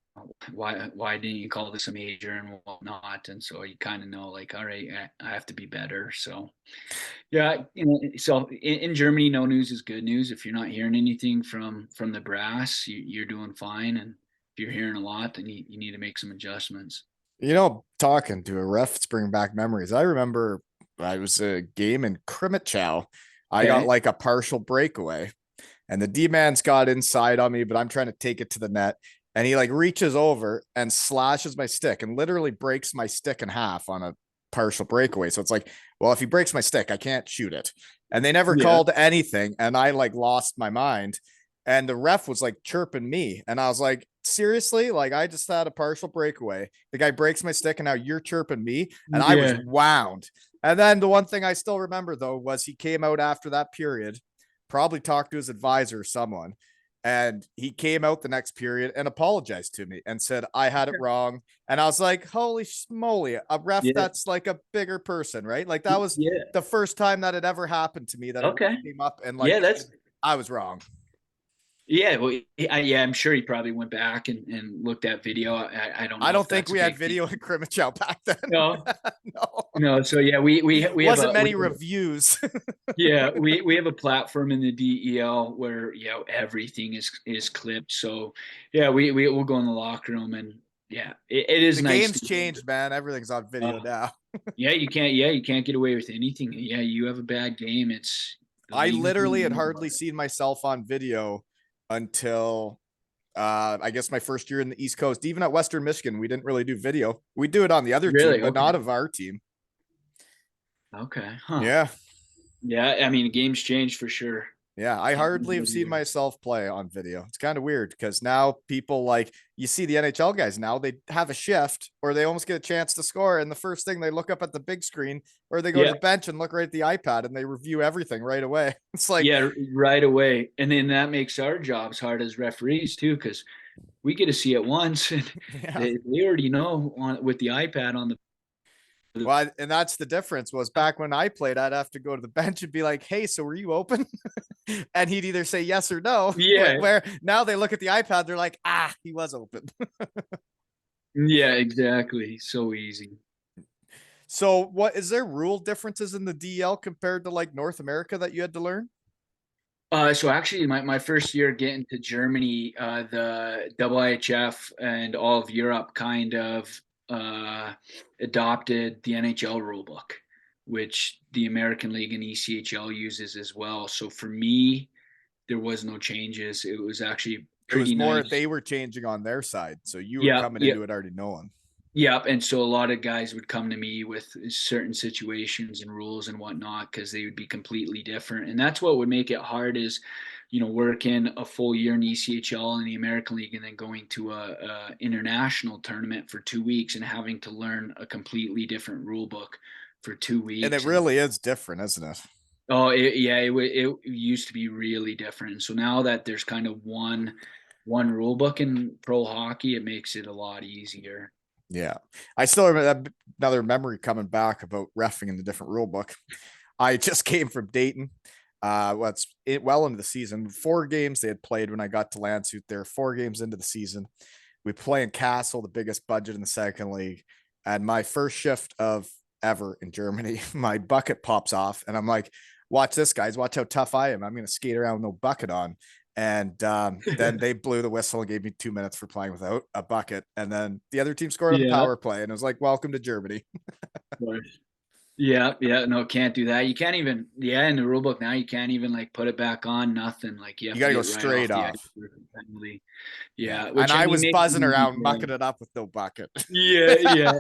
why didn't you call this a major and whatnot? And so you kind of know, like, all right, I have to be better. So yeah, so in Germany, no news is good news. If you're not hearing anything from the brass, you're doing fine. And if you're hearing a lot, then you need to make some adjustments. You know, talking to a ref, it's bringing back memories. I remember I was a game in Krimitchow. I got Okay. like a partial breakaway, and the D man's got inside on me, but I'm trying to take it to the net. And he like reaches over and slashes my stick and literally breaks my stick in half on a partial breakaway. So it's like, well, if he breaks my stick, I can't shoot it. And they never Yeah. called anything. And I like lost my mind. And the ref was like chirping me. And I was like, seriously? Like, I just had a partial breakaway. The guy breaks my stick, and now you're chirping me. And I was Yeah. wound. And then the one thing I still remember, though, was he came out after that period, probably talked to his advisor or someone. And he came out the next period and apologized to me and said, I had it wrong. And I was like, holy moly, a ref Yeah. that's like a bigger person, right? Like, that was Yeah. the first time that had ever happened to me that a ref Okay. came up and Yeah. like, I was wrong. Yeah. Well, yeah, I'm sure he probably went back and looked at video. I don't I know don't if think that's a we had big deal. video in Krimichow back then. No, No, no. So yeah, we have wasn't a many reviews. yeah, we have a platform in the DEL where everything is clipped. So yeah, we will go in the locker room, and yeah, it is The nice game's to changed, man. Everything's on video now. yeah, you can't get away with anything. Yeah, you have a bad game, it's the I league is going literally to had know about hardly it. seen myself on video until I guess my first year in the East Coast. Even at Western Michigan, we didn't really do video. We do it on the other team, Really? but Okay. not of our team. Okay. Huh. Yeah. Yeah, I mean, the game's changed for sure. Yeah, I Can't hardly have seen believe myself play on video. It's kind of weird because now people like you see the NHL guys now they have a shift or they almost get a chance to score, and the first thing they look up at the big screen or they go to Yeah. the bench and look right at the iPad and they review everything right away. It's like, Yeah, right away. And then that makes our jobs hard as referees too, because we get to see it once, and yeah. they already know with the iPad on the Well, and that's the difference was back when I played, I'd have to go to the bench and be like, hey, so were you open? And he'd either say yes or no. yeah, Where now they look at the iPad, they're like, he was open. Yeah, exactly. So easy. So, what is there rule differences in the DL compared to like North America that you had to learn? So actually, my first year getting to Germany, the IHF and all of Europe kind of uh, adopted the NHL rulebook, which the American League and ECHL uses as well. So for me, there was no changes. It was actually It was pretty more nice. they were changing on their side, so you were Yeah, coming yeah, into it already knowing. Yep, and so a lot of guys would come to me with certain situations and rules and whatnot because they would be completely different, and that's what would make it hard is, working a full year in ECHL and the American League, and then going to a international tournament for 2 weeks and having to learn a completely different rule book for two And it weeks. And really is different, isn't it? oh, yeah, it used to be really different. So now that there's kind of one rule book in pro hockey, it makes it a lot easier. Yeah. I still remember that another memory coming back about refing in the different rule book. I just came from Dayton. What's it well into the season. 4 games they had played when I got to Landshut. There 4 games into the season. We play in Castle, the biggest budget in the second league. And my first shift of ever in Germany, my bucket pops off, and I'm like, "Watch this, guys! Watch how tough I am. I'm going to skate around with no bucket on." And then they blew the whistle and gave me 2 minutes for playing without a bucket. And then the other team scored on the Yeah. power play, and it was like, "Welcome to Germany." Yeah, yeah, no, can't do that. You can't even, yeah, in the rule book now, you can't even like put it back on, nothing. Like you You have got to to go get right off straight the ice off. for the penalty. Yeah, Yeah, and which I I mean was makes it buzzing easy around, for mucking it up with no bucket. yeah, yeah,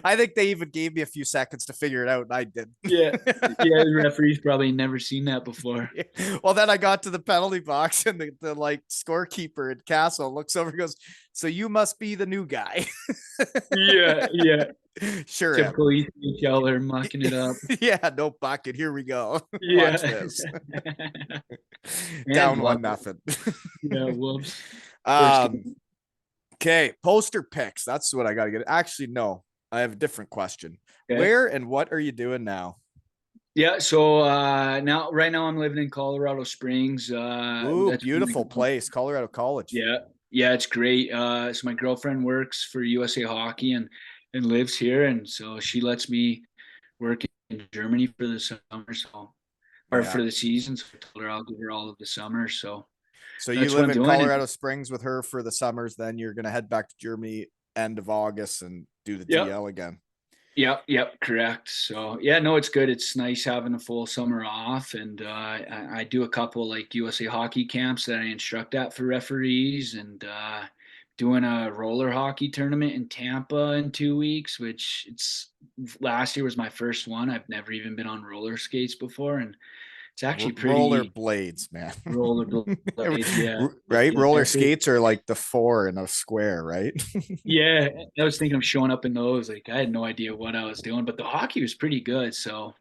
I think they even gave me a few seconds to figure it out, and I did. yeah, yeah. The referee's probably never seen that before. Well, then I got to the penalty box, and the like scorekeeper at Castle looks over and goes, "So you must be the new guy." Yeah, yeah. Sure am. Typical ECHLer mucking it up. Yeah, no bucket. Here we go. Watch Yeah. this. And Down love one it. nothing. Yeah, whoops. First um game. okay, poster picks. That's what I gotta get. Actually, no, I have a different question. Okay. Where and what are you doing now? Yeah, so now right now I'm living in Colorado Springs. Ooh, That's been beautiful place, Colorado College. yeah, yeah, it's great. So my girlfriend works for USA Hockey and lives here, and so she lets me work in Germany for the summer, so or Yeah. for the season. So I told her I'll give her all of the summer. So So you that's what live I'm in doing. And Colorado Springs with her for the summers, then you're gonna head back to Germany end of August and do the yep, DL again. yep, correct. So yeah, no, it's good. It's nice having a full summer off, and I do a couple like USA Hockey camps that I instruct at for referees, and doing a roller hockey tournament in Tampa in 2 weeks. Which it's last year was my first one. I've never even been on roller skates before, and it's actually Roller pretty blades, man. roller blades. Yeah, Right? Roller yeah, skates are like the four in a square, right? yeah. I was thinking of showing up in those. Like I had no idea what I was doing, but the hockey was pretty good. So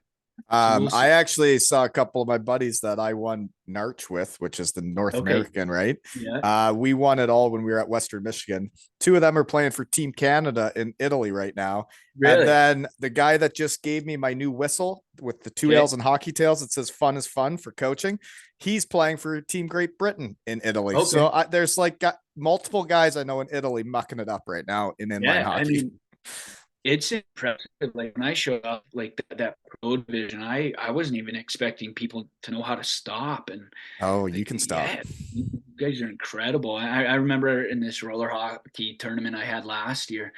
we'll I see. actually saw a couple of my buddies that I won Narch with, which is the North Okay. American, right? Yeah. We won it all when we were at Western Michigan. Two of them are playing for Team Canada in Italy right now. And Really? then the guy that just gave me my new whistle with the two Okay. L's and hockey tails that says fun is fun for coaching, he's playing for Team Great Britain in Italy. So Okay. there's like multiple guys I know in Italy mucking it up right now in inline Yeah. I hockey. mean, it's impressive. Like when I showed up, like that pro division, I wasn't even expecting people to know how to stop. And Oh, you like, can stop. yeah, you guys are incredible. I remember in this roller hockey tournament I had last year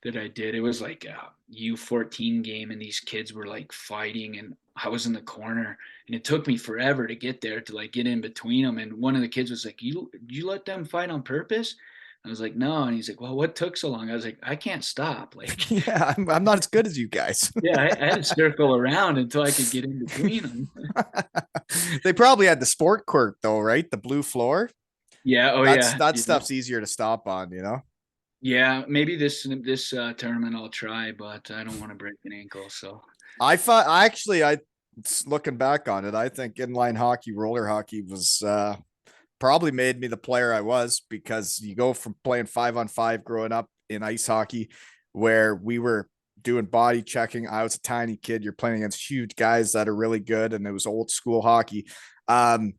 that I did, it was like a U14 game, and these kids were like fighting, and I was in the corner, and it took me forever to get there to like get in between them. And one of the kids was like, you let them fight on purpose?" I was like, "No." And he's like, "Well, what took so long?" I was like, "I can't stop." Like, Yeah, I'm not as good as you guys. yeah, I had to circle around until I could get in between them. They probably had the sport court though, right? The blue floor. Yeah. Oh, That's yeah. that Yeah. stuff's easier to stop on, you know. Yeah, maybe this tournament I'll try, but I don't want to break an ankle. So I thought I actually I looking back on it, I think inline hockey, roller hockey was probably made me the player I was because you go from playing 5-on-5 growing up in ice hockey where we were doing body checking. I was a tiny kid. You're playing against huge guys that are really good, and it was old school hockey. Um,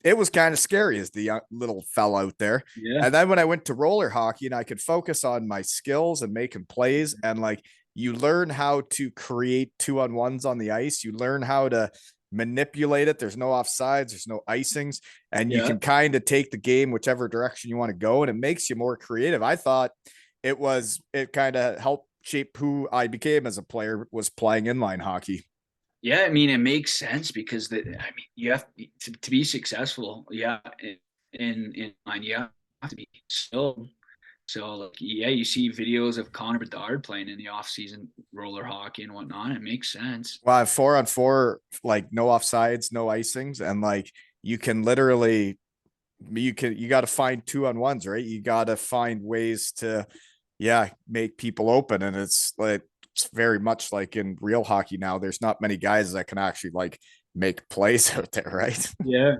it was kind of scary as the little fella out there. Yeah. And then when I went to roller hockey and I could focus on my skills and making plays, and like you learn how to create 2-on-1s on the ice, you learn how to manipulate it. There's no offsides, there's no icings, and you Yeah. can kind of take the game whichever direction you want to go, and it makes you more creative. I thought it kind of helped shape who I became as a player, was playing inline hockey. Yeah, I mean, it makes sense because you have to be successful. Yeah, in line, you have to be skilled. So, like, yeah, you see videos of Connor Bedard playing in the off season roller hockey and whatnot. It makes sense. Well, 4-on-4, like no offsides, no icings, and like you can literally you got to find 2-on-1s, right? You got to find ways to, yeah, make people open, and it's like it's very much like in real hockey now. There's not many guys that can actually like make plays out there, right? Yeah,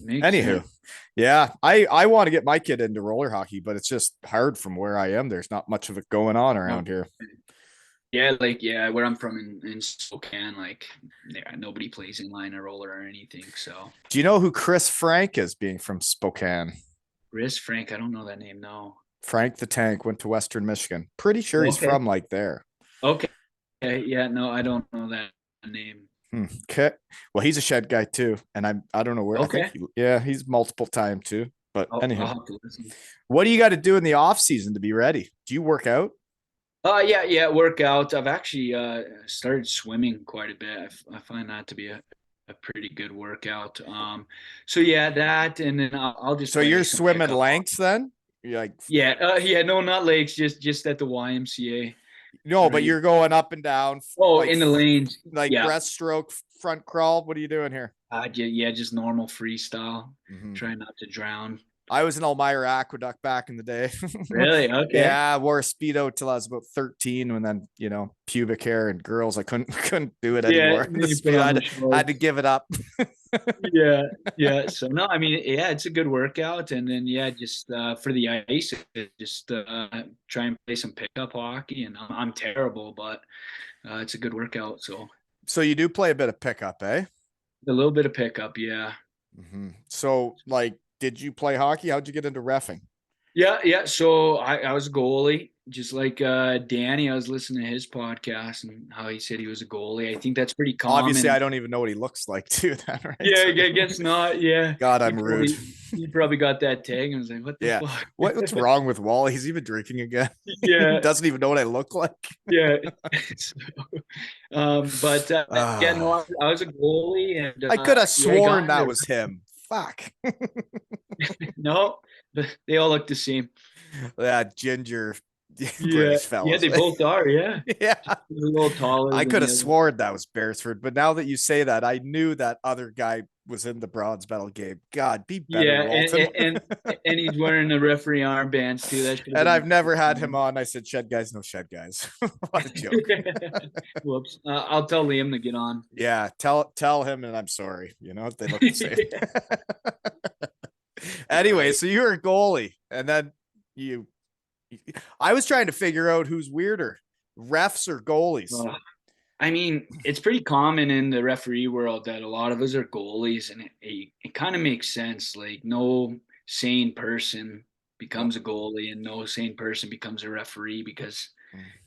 makes Anywho, sense. yeah, I want to get my kid into roller hockey, but it's just hard from where I am. There's not much of it going on No, around here. yeah, like yeah, where I'm from in Spokane, like yeah, nobody plays inline or roller or anything. So, Do you know who Chris Frank is, being from Spokane? Riz Frank, I don't know that name. No. Frank the Tank went to Western Michigan. Pretty sure he's Okay. from like there. Okay. Yeah. No, I don't know that name. Okay. Well, he's a shed guy too, and I don't know where. I think Okay. yeah, he's multiple time too. But I'll anywho, have to listen. what do you got to do in the off season to be ready? Do you work out? Yeah, workout. I've actually started swimming quite a bit. I find that to be a pretty good workout. So yeah, that, and then I'll just So play you're some swimming pickup. lengths then? You're like Yeah, no, not lakes, just at the YMCA, no, but right? you're going up and down Oh, in the lanes. like Yeah, breaststroke, front crawl. What are you doing here? yeah, just normal freestyle. Mm-hmm. Try not to drown. I was in Elmira Aqueduct back in the day. Really? Okay. Yeah, I wore a speedo till I was about 13, and then pubic hair and girls. I couldn't do it Yeah, anymore. and The then you put speedo, on the I had to shorts. give it up. Yeah, yeah. So no, I mean, yeah, it's a good workout, and then yeah, just for the ice, just try and play some pickup hockey. And I'm terrible, but it's a good workout. So So you do play a bit of pickup, eh? a little bit of pickup, yeah. So, like, did you play hockey? How'd you get into reffing? Yeah. So I was a goalie, just like Danny. I was listening to his podcast and how he said he was a goalie. I think that's pretty Obviously, common. I don't even know what he looks like, too. Then, right? Yeah, So, I guess not. Yeah, God, he I'm rude. probably he probably got that tag and was like, "What the Yeah. fuck?" What's wrong with Wally? He's even drinking again. Yeah, Doesn't even know what I look like. yeah. So, but yeah, no, Ah, I was a goalie, and I could have yeah, I sworn got that into was him. Fuck. no, but they all look the same. That ginger Yeah, British yeah, fellas. they both are. Yeah, Yeah. just a little taller I than could the have other. sworn that was Beresford, but now that you say that, I knew that other guy was in the bronze medal game. God, be better, Yeah, Walton. and he's wearing the referee armbands too. That should have And been I've never had him the. on. I said, shed guys, no shed guys. What a joke. Whoops. I'll tell Liam to get on. Yeah, tell him, and I'm sorry. They look the same. Yeah, Anyway, right. so you're a goalie, and then you. I was trying to figure out who's weirder, refs or goalies. I mean, it's pretty common in the referee world that a lot of us are goalies, and it kind of makes sense. Like, no sane person Yep. becomes a goalie, and no sane person becomes a referee because,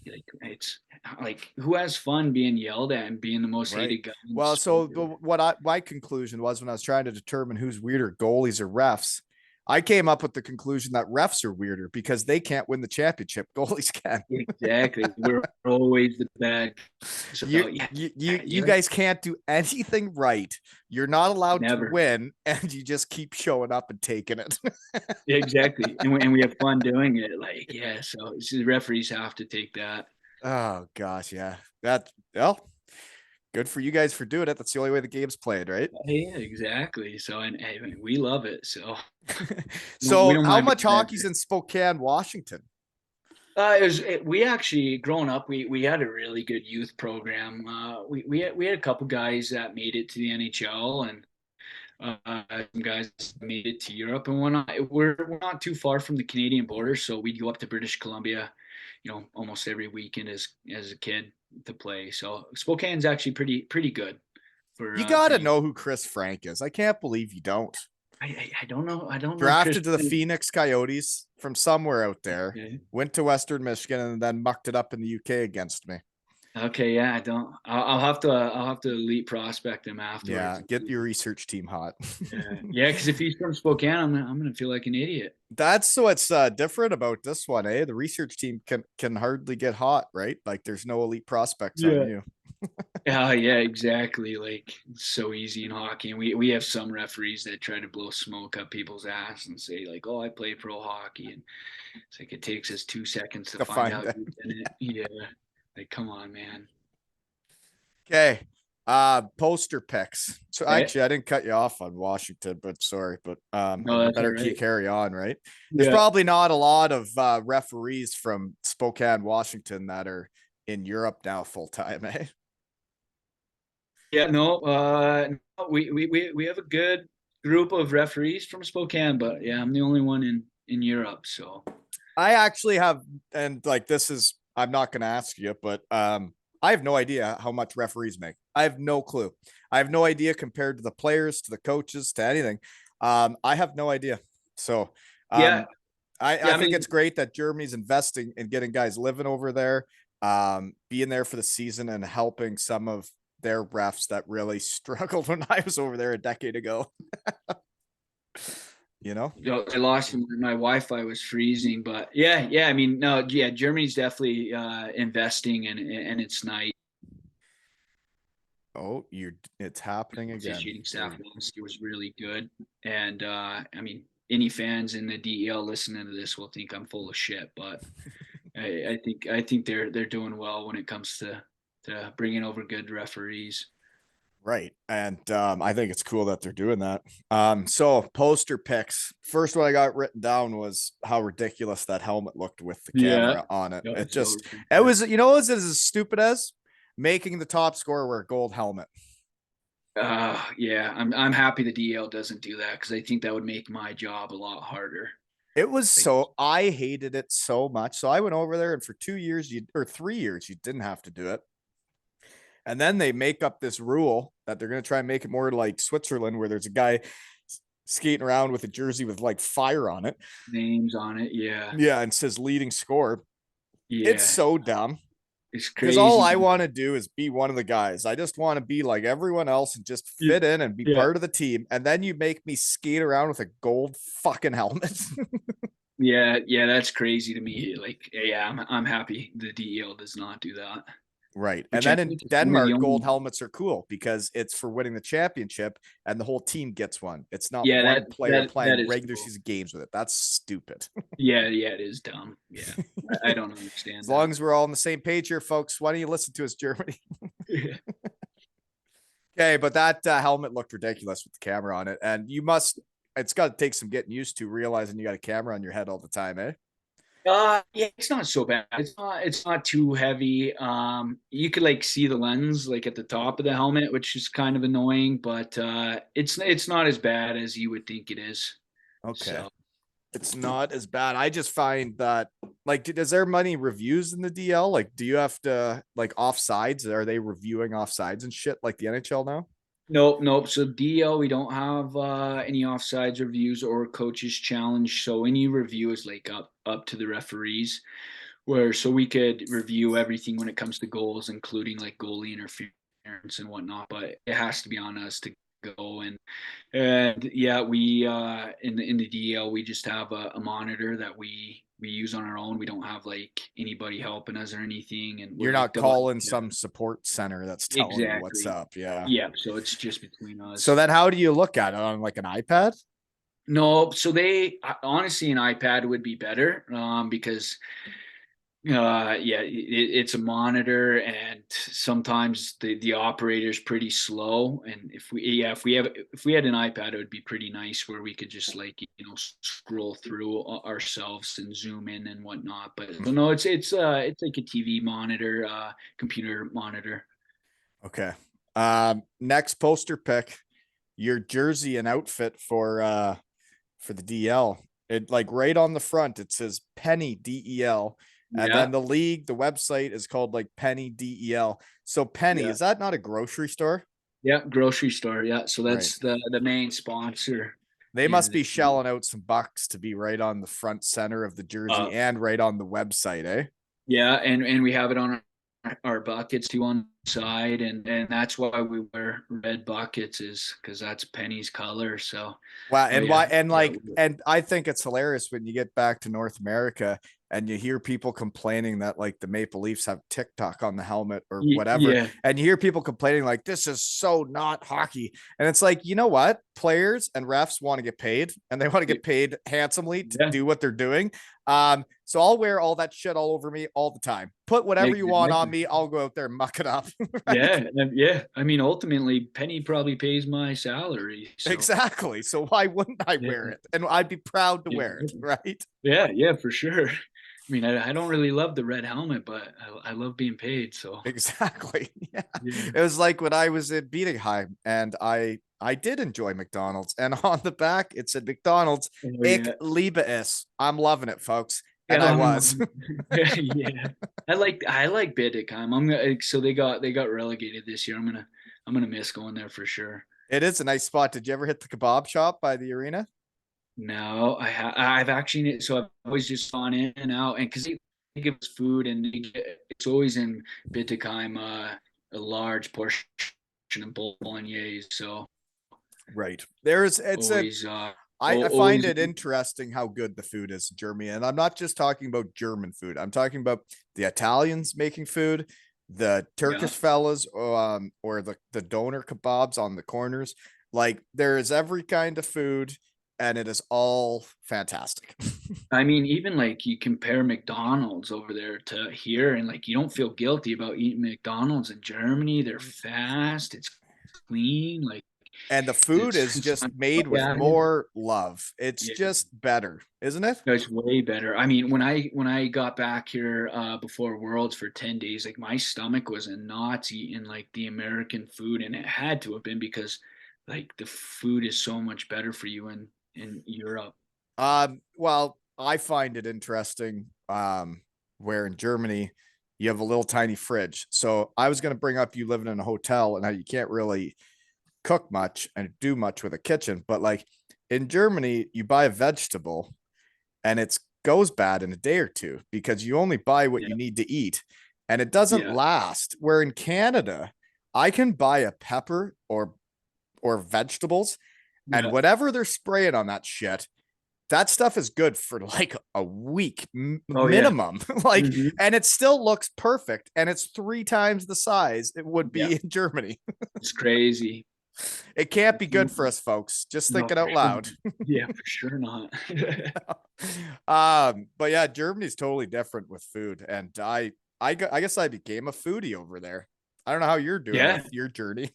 like, it's like who has fun being yelled at and being the most Right. hated guy in Well, so sport? my conclusion was when I was trying to determine who's weirder, goalies or refs, I came up with the conclusion that refs are weirder because they can't win the championship. Goalies can. Exactly. We're always the bad. you So yeah, you yeah, guys can't do anything right. You're not allowed to never. win, and you just keep showing up and taking it. Yeah, exactly. And we have fun doing it. Like, yeah, so the referees have to take that. Oh gosh, yeah. Well, good for you guys for doing it. That's the only way the game's played, right? Yeah, exactly. So, and hey, we love it. So we So, don't how mind much being bad. hockey's in Spokane, Washington? We actually growing up, we had a really good youth program. We had a couple guys that made it to the NHL, and some guys made it to Europe and whatnot. We're not too far from the Canadian border, so we'd go up to British Columbia, almost every weekend as a kid to play. So Spokane's actually pretty good. for You got for to you. know who Chris Frank is. I can't believe you don't. I don't know. I don't know Chris. Drafted to the Phoenix Coyotes from somewhere out there, Okay. went to Western Michigan, and then mucked it up in the UK against me. Okay, yeah, I don't. I'll have to elite prospect him Yeah, afterwards. get your research team hot. Yeah, because if he's from Spokane, I'm gonna feel like an idiot. That's what's different about this one, eh? The research team can hardly get hot, right? Like there's no elite prospects on Yeah. you. Yeah, exactly. Like it's so easy in hockey, and we have some referees that try to blow smoke up people's ass and say like, "Oh, I play pro hockey," and it's like it takes us 2 seconds to To find find out that. who's in it. Yeah, like come on, man. Okay. Poster picks. So Okay. actually I didn't cut you off on Washington, but sorry, but No, we that's all better right. carry on, right? There's Yeah. probably not a lot of referees from Spokane, Washington that are in Europe now full time, eh? Yeah, no, no, we have a good group of referees from Spokane, but yeah, I'm the only one in Europe. So I actually have, and like this is, I'm not going to ask you, but I have no idea how much referees make. I have no clue. I have no idea compared to the players, to the coaches, to anything. I have no idea. So yeah, um, I yeah. I think mean, it's great that Germany's investing in getting guys living over there, being there for the season and helping some of their refs that really struggled when I was over there a decade ago. You know? you know, I lost my Wi-Fi was freezing, but yeah, yeah. I mean, no, yeah, Germany's definitely investing, and it's nice. Oh, it's happening again. Officiating staff last year was really good, and I mean, any fans in the DEL listening to this will think I'm full of shit, but I think they're doing well when it comes to bringing over good referees. Right. And I think it's cool that they're doing that. So poster picks. First one I got written down was how ridiculous that helmet looked with the Yeah, camera on it. yeah, It so just it was, you know, it was as stupid as making the top scorer wear a gold helmet. yeah, I'm happy the DL doesn't do that because I think that would make my job a lot harder. It was Like, so I hated it so much. So I went over there and for 2 years you or 3 years you didn't have to do it. And then they make up this rule that they're going to try and make it more like Switzerland, where there's a guy skating around with a jersey with like fire on it. names on it, yeah, Yeah, and says leading score. It's yeah, so dumb it's because all crazy. I want to do is be one of the guys. I just want to be like everyone else and just Yeah, fit in and be yeah, part of the team. And then you make me skate around with a gold fucking helmet. yeah. That's crazy to me. Like, yeah, I'm happy the DEL does not do that. Right. And Which I then in think is one of the Denmark, gold only. helmets are cool because it's for winning the championship and the whole team gets one. It's not Yeah, one that player that that playing is regular cool. season games with it. That's stupid. Yeah, yeah, it is dumb. Yeah, I don't As understand long that. as we're all on the same page here, folks, why don't you listen to us, Germany? Yeah. Okay, but that helmet looked ridiculous with the camera on it. And it's got to take some getting used to realizing you got a camera on your head all the time, eh? Yeah, it's not so bad. It's not too heavy. You could like see the lens like at the top of the helmet, which is kind of annoying, but it's not as bad as you would think it is. Okay. So It's not as bad. I just find that, like, does there money reviews in the DL? Like, do you have to, like, offsides? Are they reviewing offsides and shit like the NHL now? nope, nope. So DL, we don't have any offsides reviews or coaches challenge. So any review is like up to the referees. Where so we could review everything when it comes to goals, including like goalie interference and whatnot. But it has to be on us to go and yeah, we in the DL we just have a monitor that we use on our own. We don't have like anybody helping us or anything, and we're You're like not double. calling some support center that's telling you what's Exactly. up. Yeah. Yeah, so it's just between So us. then how do you look at it on like an iPad? No, so they honestly an iPad would be better because yeah, it's a monitor, and sometimes the operator's pretty slow. And if we had an iPad, it would be pretty nice where we could just like scroll through ourselves and zoom in and whatnot. But no, it's like a TV monitor, computer monitor. Okay. Next poster pick, your jersey and outfit for the DL. It like right on the front, it says Penny DEL. And then Yeah, the league, the website is called like Penny DEL. So Penny, yeah. is that not a grocery store? Yeah, grocery store. Yeah, so Right. that's the main sponsor They must is. be shelling out some bucks to be right on the front center of the jersey uh and right on the website, eh? yeah, and we have it on our buckets too on the side, and that's why we wear red buckets, is because that's Penny's color. So, Wow, oh and yeah, why and yeah, like and I think it's hilarious when you get back to North America and you hear people complaining that like the Maple Leafs have TikTok on the helmet or whatever, yeah, and you hear people complaining like this is so not hockey. And it's like, you know what? Players and refs want to get paid and they want to get paid handsomely to yeah, do what they're doing. So I'll wear all that shit all over me all the time. Put whatever you want on exactly. me, I'll go out there and muck it up. Right? Yeah, yeah. I mean, ultimately, Penny probably pays my salary, so Exactly. So why wouldn't I yeah, wear it? And I'd be proud to yeah, wear it, right? yeah, yeah, for sure. I mean, I don't really love the red helmet, but I love being paid. So Exactly. Yeah. yeah, It was like when I was at Bietigheim and I did enjoy McDonald's and on the back it said McDonald's oh Ich yeah, liebe es. I'm loving it, folks. And yeah, I was. yeah. I like Bidicom. So they got relegated this year. I'm gonna miss going there for sure. It is a nice spot. Did you ever hit the kebab shop by the arena? No, I've actually, so I've always just gone in and out, and because they give us food, and it's always in Bittigheim, a large portion of bolognese. So Right. There's it's a always I find always it interesting how good the food is in Germany. And I'm not just talking about German food. I'm talking about the Italians making food, the yeah. Turkish fellas, or the doner kebabs on the corners. Like there is every kind of food and it is all fantastic. I mean, even like you compare McDonald's over there to here, and like you don't feel guilty about eating McDonald's in Germany. They're fast, it's clean, like And the food it's is it's just not, made with yeah, more love. It's yeah. just better, isn't it? It's way better. I mean, when I got back here before Worlds for 10 days, like my stomach was in knots eating like the American food, and it had to have been because like the food is so much better for you in Europe. Well, I find it interesting where in Germany you have a little tiny fridge. So I was going to bring up you living in a hotel and how you can't really cook much and do much with a kitchen, but like in Germany, you buy a vegetable and it goes bad in a day or two because you only buy what Yeah, you need to eat and it doesn't yeah, last. Where in Canada, I can buy a pepper or vegetables and yeah. whatever they're spraying on that shit, that stuff is good for like a week Oh yeah. minimum. Like, Hmm. and it still looks perfect and it's 3 times the size it would Yeah, be in Germany. it's crazy. It can't be good for us, folks. Just No, thinking for out sure. loud. Yeah, for sure not. But yeah, Germany's totally different with food, and I guess I became a foodie over there. I don't know how you're doing Yeah. with your journey.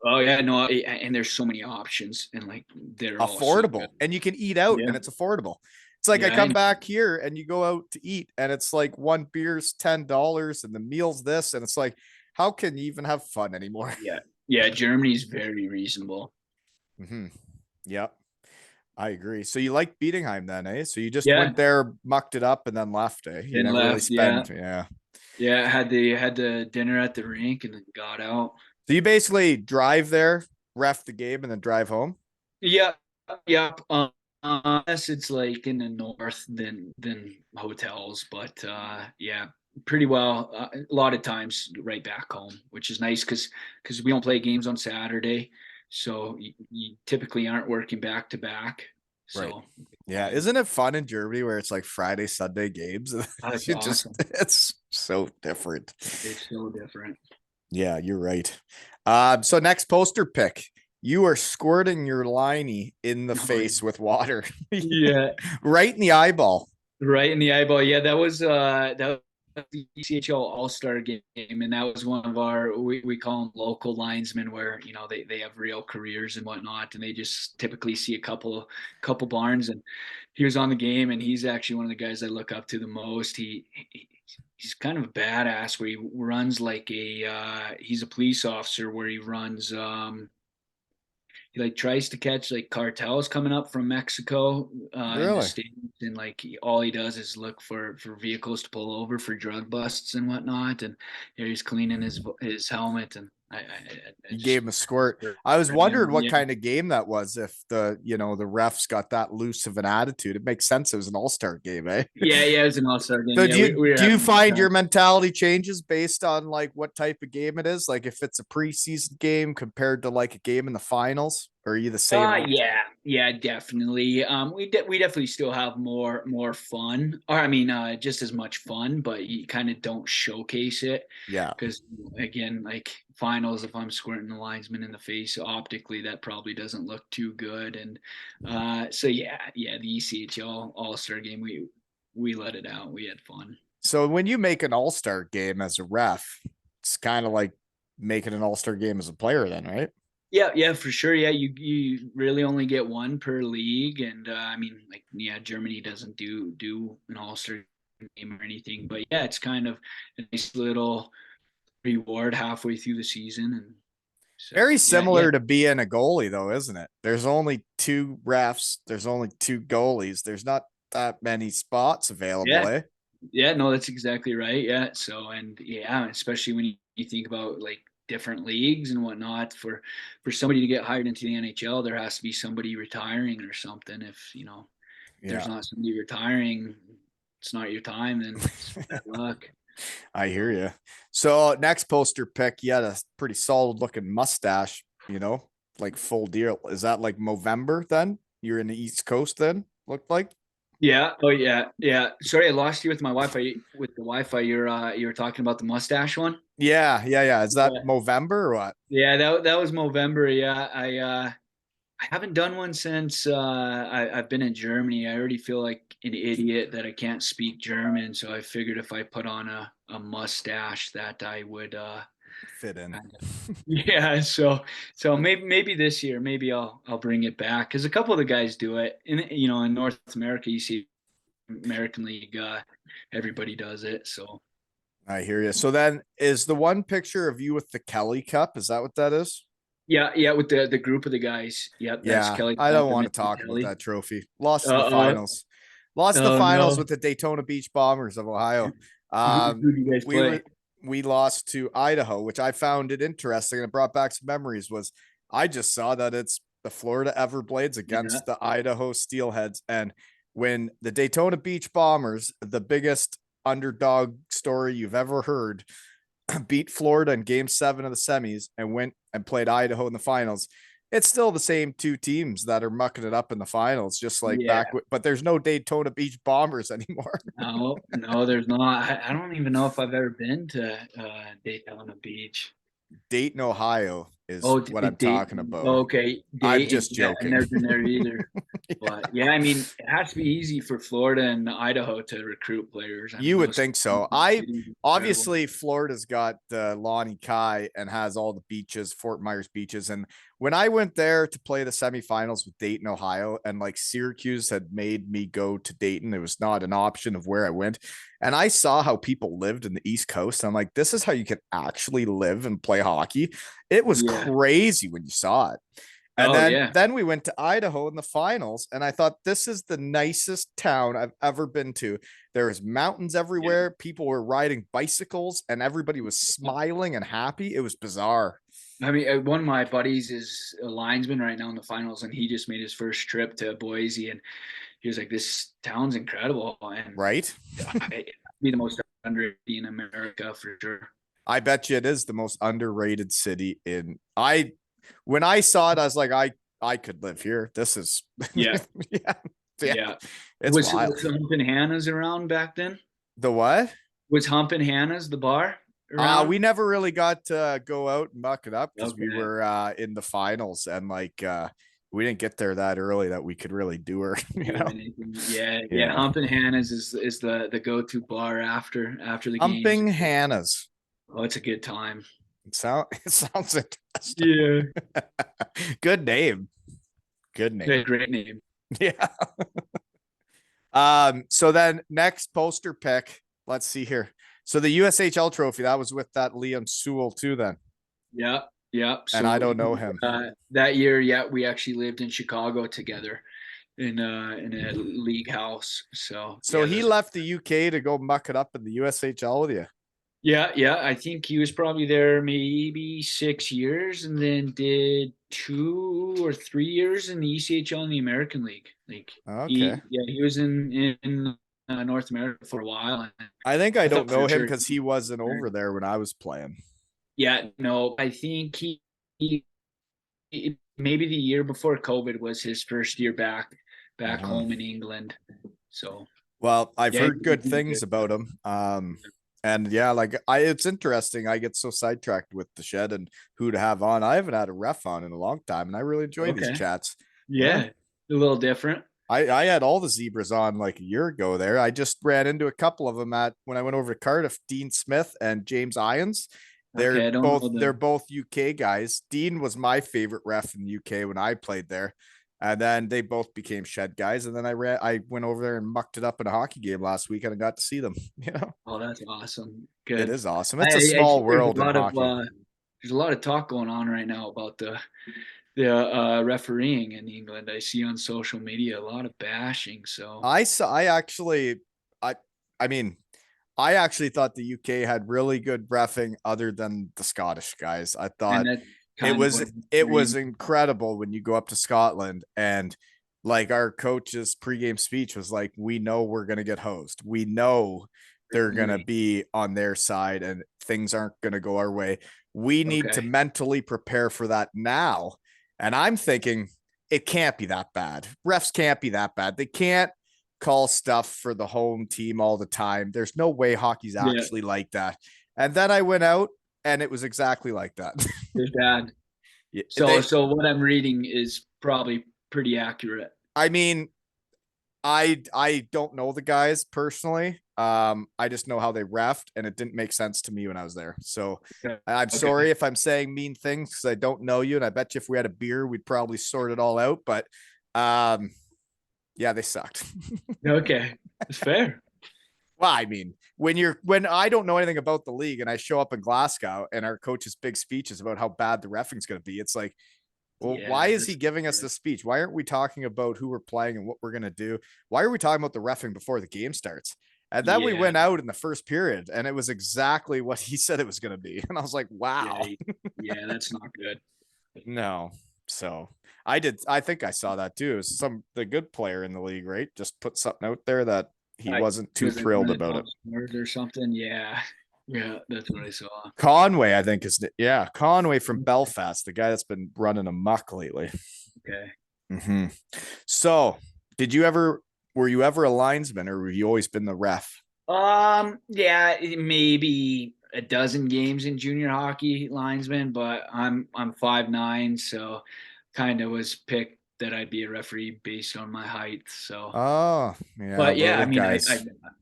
Oh yeah, no, and there's so many options, and like they're all so good. Affordable, and you can eat out, Yeah, and it's affordable. It's like I yeah, come back here and you go out to eat, and it's like one beer's $10, and the meal's this, and it's like, how can you even have fun anymore? yeah, yeah. Germany's very reasonable. Mm-hmm. Yep, I agree. So you like Bietigheim then, eh? So you just Yeah, went there, mucked it up, and then left, eh? You and never really left. Yeah, spent, yeah. yeah. Had the dinner at the rink and then got out. So you basically drive there, ref the game, and then drive home. Yeah, yeah. Unless it's like in the north than hotels, but yeah, pretty well. A lot of times right back home, which is nice because we don't play games on Saturday, so you typically aren't working back to back. Right. So Yeah. Isn't it fun in Germany where it's like Friday, Sunday games? that's You just, awesome. it's so different. It's so different. Yeah, you're right. So next poster pick. You are squirting your liney in the Oh, face with water. yeah, Right in the eyeball. right in the eyeball. Yeah, that was the ECHL All Star game, and that was one of our we call them local linesmen, where they have real careers and whatnot, and they just typically see a couple barns, and he was on the game, and he's actually one of the guys I look up to the most. He's kind of a badass where he runs like he's a police officer where he runs he like tries to catch like cartels coming up from Mexico in the Really? states, and like all he does is look for vehicles to pull over for drug busts and whatnot, and he's cleaning his helmet, and I You just gave him a squirt. I was for him. wondering what Yeah, kind of game that was. If the refs got that loose of an attitude, it makes sense. It was an all-star game, eh? yeah. It was an all-star game. So Yeah, we were do you having a good find time. your mentality changes based on like what type of game it is? Like if it's a preseason game compared to like a game in the finals, or are you the same all the time? Yeah, definitely. We definitely still have more fun, or I mean, just as much fun, but you kind of don't showcase it Yeah. because again, like finals, if I'm squirting the linesman in the face optically, that probably doesn't look too good. And so yeah, the ECHL All Star game, we let it out. We had fun. So when you make an all-star game as a ref, it's kind of like making an all-star game as a player then, right? Yeah, for sure. Yeah, you really only get one per league, and I mean, like, yeah, Germany doesn't do an All Star game or anything, but yeah, it's kind of a nice little reward halfway through the season, and Very so yeah, similar to being a goalie, though, isn't it? There's only two refs, there's only two goalies. There's not that many spots available, yeah, eh? yeah. No, that's exactly right. Yeah. So and yeah, especially when you think about like different leagues and whatnot, for somebody to get hired into the NHL, there has to be somebody retiring or something. If there's Yeah, not somebody retiring, it's not your time, then it's bad luck. I hear you. So next poster pick, you had a pretty solid looking mustache, like full deal. Is that like Movember then? You're in the East Coast then, looked like? Yeah. Oh yeah. Yeah. Sorry, I lost you with my Wi-Fi. With the Wi-Fi, you were talking about the mustache one. Yeah, yeah, yeah. Is that Yeah. Movember or what? Yeah. That was November. Yeah. I haven't done one since I've been in Germany. I already feel like an idiot that I can't speak German, so I figured if I put on a mustache that I would Fit in. kind of yeah. So maybe this year maybe I'll bring it back because a couple of the guys do it. In North America you see American League, everybody does it. So I hear you. So then is the one picture of you with the Kelly Cup? Is that what that is? yeah, with the group of the guys. Yep, that's Yeah, Kelly I Cup don't and want to Mitchell talk about Kelly. that trophy. Lost in the Uh finals. Lost in the oh finals no. with the Daytona Beach Bombers of Ohio. Who Um, do you guys we were play? we lost to Idaho, which I found it interesting and it brought back some memories. Was I just saw that it's the Florida Everblades Yeah. against the Idaho Steelheads, and when the Daytona Beach Bombers, the biggest underdog story you've ever heard, beat Florida in game 7 of the semis and went and played Idaho in the finals. It's still the same two teams that are mucking it up in the finals, just like Yeah. but there's no Daytona Beach Bombers anymore. No, there's not. I don't even know if I've ever been to Daytona Beach. Dayton, Ohio is Oh, what I'm talking Dayton. about. Okay, I'm Dayton. just Yeah, I've joking. never been there either. But yeah, I mean, it has to be easy for Florida and Idaho to recruit players. I mean, You would those think so. I cities are incredible. obviously Florida's got Lonnie Kai and has all the beaches, Fort Myers beaches. And when I went there to play the semifinals with Dayton, Ohio, and like Syracuse had made me go to Dayton, it was not an option of where I went. And I saw how people lived in the East Coast. I'm like, this is how you can actually live and play hockey. It was Yeah. crazy when you saw it. And Oh then yeah. then we went to Idaho in the finals, and I thought this is the nicest town I've ever been to. There was mountains Yeah. everywhere. People were riding bicycles, and everybody was smiling and happy. It was bizarre, I mean, one of my buddies is a linesman right now in the finals, and he just made his first trip to Boise, and he was like, "This town's incredible," and right? it'd be the most underrated in America for sure. I bet you it is the most underrated city in. I when I saw it, I was like, I could live here. This is Yeah, yeah, yeah. yeah. It's Was wild. Humpin' Hannah's around back then? The what? Was Humpin' Hannah's the bar around? We never really got to go out and muck it up because we Okay. were in the finals and like we didn't get there that early that we could really do her, Do anything. Yeah, yeah. Yeah. Humpin' Hannah's is the go to bar after the games. Humping Hannah's. Oh, it's a good time. It sounds interesting. Yeah. Good name. Good Yeah, name. great name. Yeah. So then next poster pick, let's see here. So the USHL trophy, that was with that Liam Sewell too then. Yeah, yeah. And I So don't know him. that year, yeah, we actually lived in Chicago together in a league house. So So yeah, he those left the UK to go muck it up in the USHL with you. Yeah, yeah. I think he was probably there maybe 6 years, and then did 2 or 3 years in the ECHL and the American League. Like Okay. he was in North America for a while. And I think I I don't thought for know him sure. because he wasn't over there when I was playing. Yeah, no, I think he maybe the year before COVID was his first year back Mhm. home in England. So Well, I've yeah, heard good he's things good. about him. And yeah, like it's interesting. I get so sidetracked with the shed and who to have on. I haven't had a ref on in a long time, and I really enjoy these Okay, chats. Yeah, yeah, a little different. I had all the zebras on like a year ago. There, I just ran into a couple of them at when I went over to Cardiff. Dean Smith and James Irons. Okay, I don't know They're the. both UK guys. Dean was my favorite ref in the UK when I played there. And then they both became shed guys. And then I went over there and mucked it up in a hockey game last week and I got to see them. You know, Oh, that's awesome. it Good. is awesome. I It's a I small see world in hockey. there's a lot of talk going on right now about the refereeing in England. I see on social media a lot of bashing. So I actually I I mean I actually thought the UK had really good refing other than the Scottish guys. I and thought that's it kind of was what I'm it was agreeing. incredible when you go up to Scotland and like our coach's pregame speech was like, we know we're gonna get hosed. We know they're gonna Really. be on their side and things aren't gonna go our way. We need to Okay. mentally prepare for that now. And I'm thinking it can't be that bad. Refs can't be that bad. They can't call stuff for the home team all the time. There's no way hockey's Yeah, actually like that. And then I went out and it was exactly like that. there's bad. Yeah, So what I'm reading is probably pretty accurate. I mean, I don't know the guys personally. I just know how they refed, and it didn't make sense to me when I was there. So Okay. I'm Okay. sorry if I'm saying mean things because I don't know you, and I bet you if we had a beer, we'd probably sort it all out. But um, yeah, they sucked. Okay. It's fair. Well, I mean, when I don't know anything about the league and I show up in Glasgow and our coach's big speech is about how bad the refing's going to be, it's like, well, why Yeah, is he that's giving us good. this speech? Why aren't we talking about who we're playing and what we're going to do? Why are we talking about the refing before the game starts? And then we Yeah, went out in the first period and it was exactly what he said it was going to be. And I was like, wow, yeah, yeah. That's not good. no. So I think I saw that too. It was the good player in the league, right? Just put something out there that he I wasn't too was like one thrilled of the about top it. scorers or something. Yeah, yeah. That's what I saw. Conway, I think is yeah, Conway from Belfast, the guy that's been running amok lately. Okay. Mm-hmm. So, did you ever were you ever a linesman, or have you always been the ref? Yeah, maybe a dozen games in junior hockey linesman, but I'm 5'9", so kind of was picked that I'd be a referee based on my height. So, Oh, yeah, but yeah, I little mean, guys.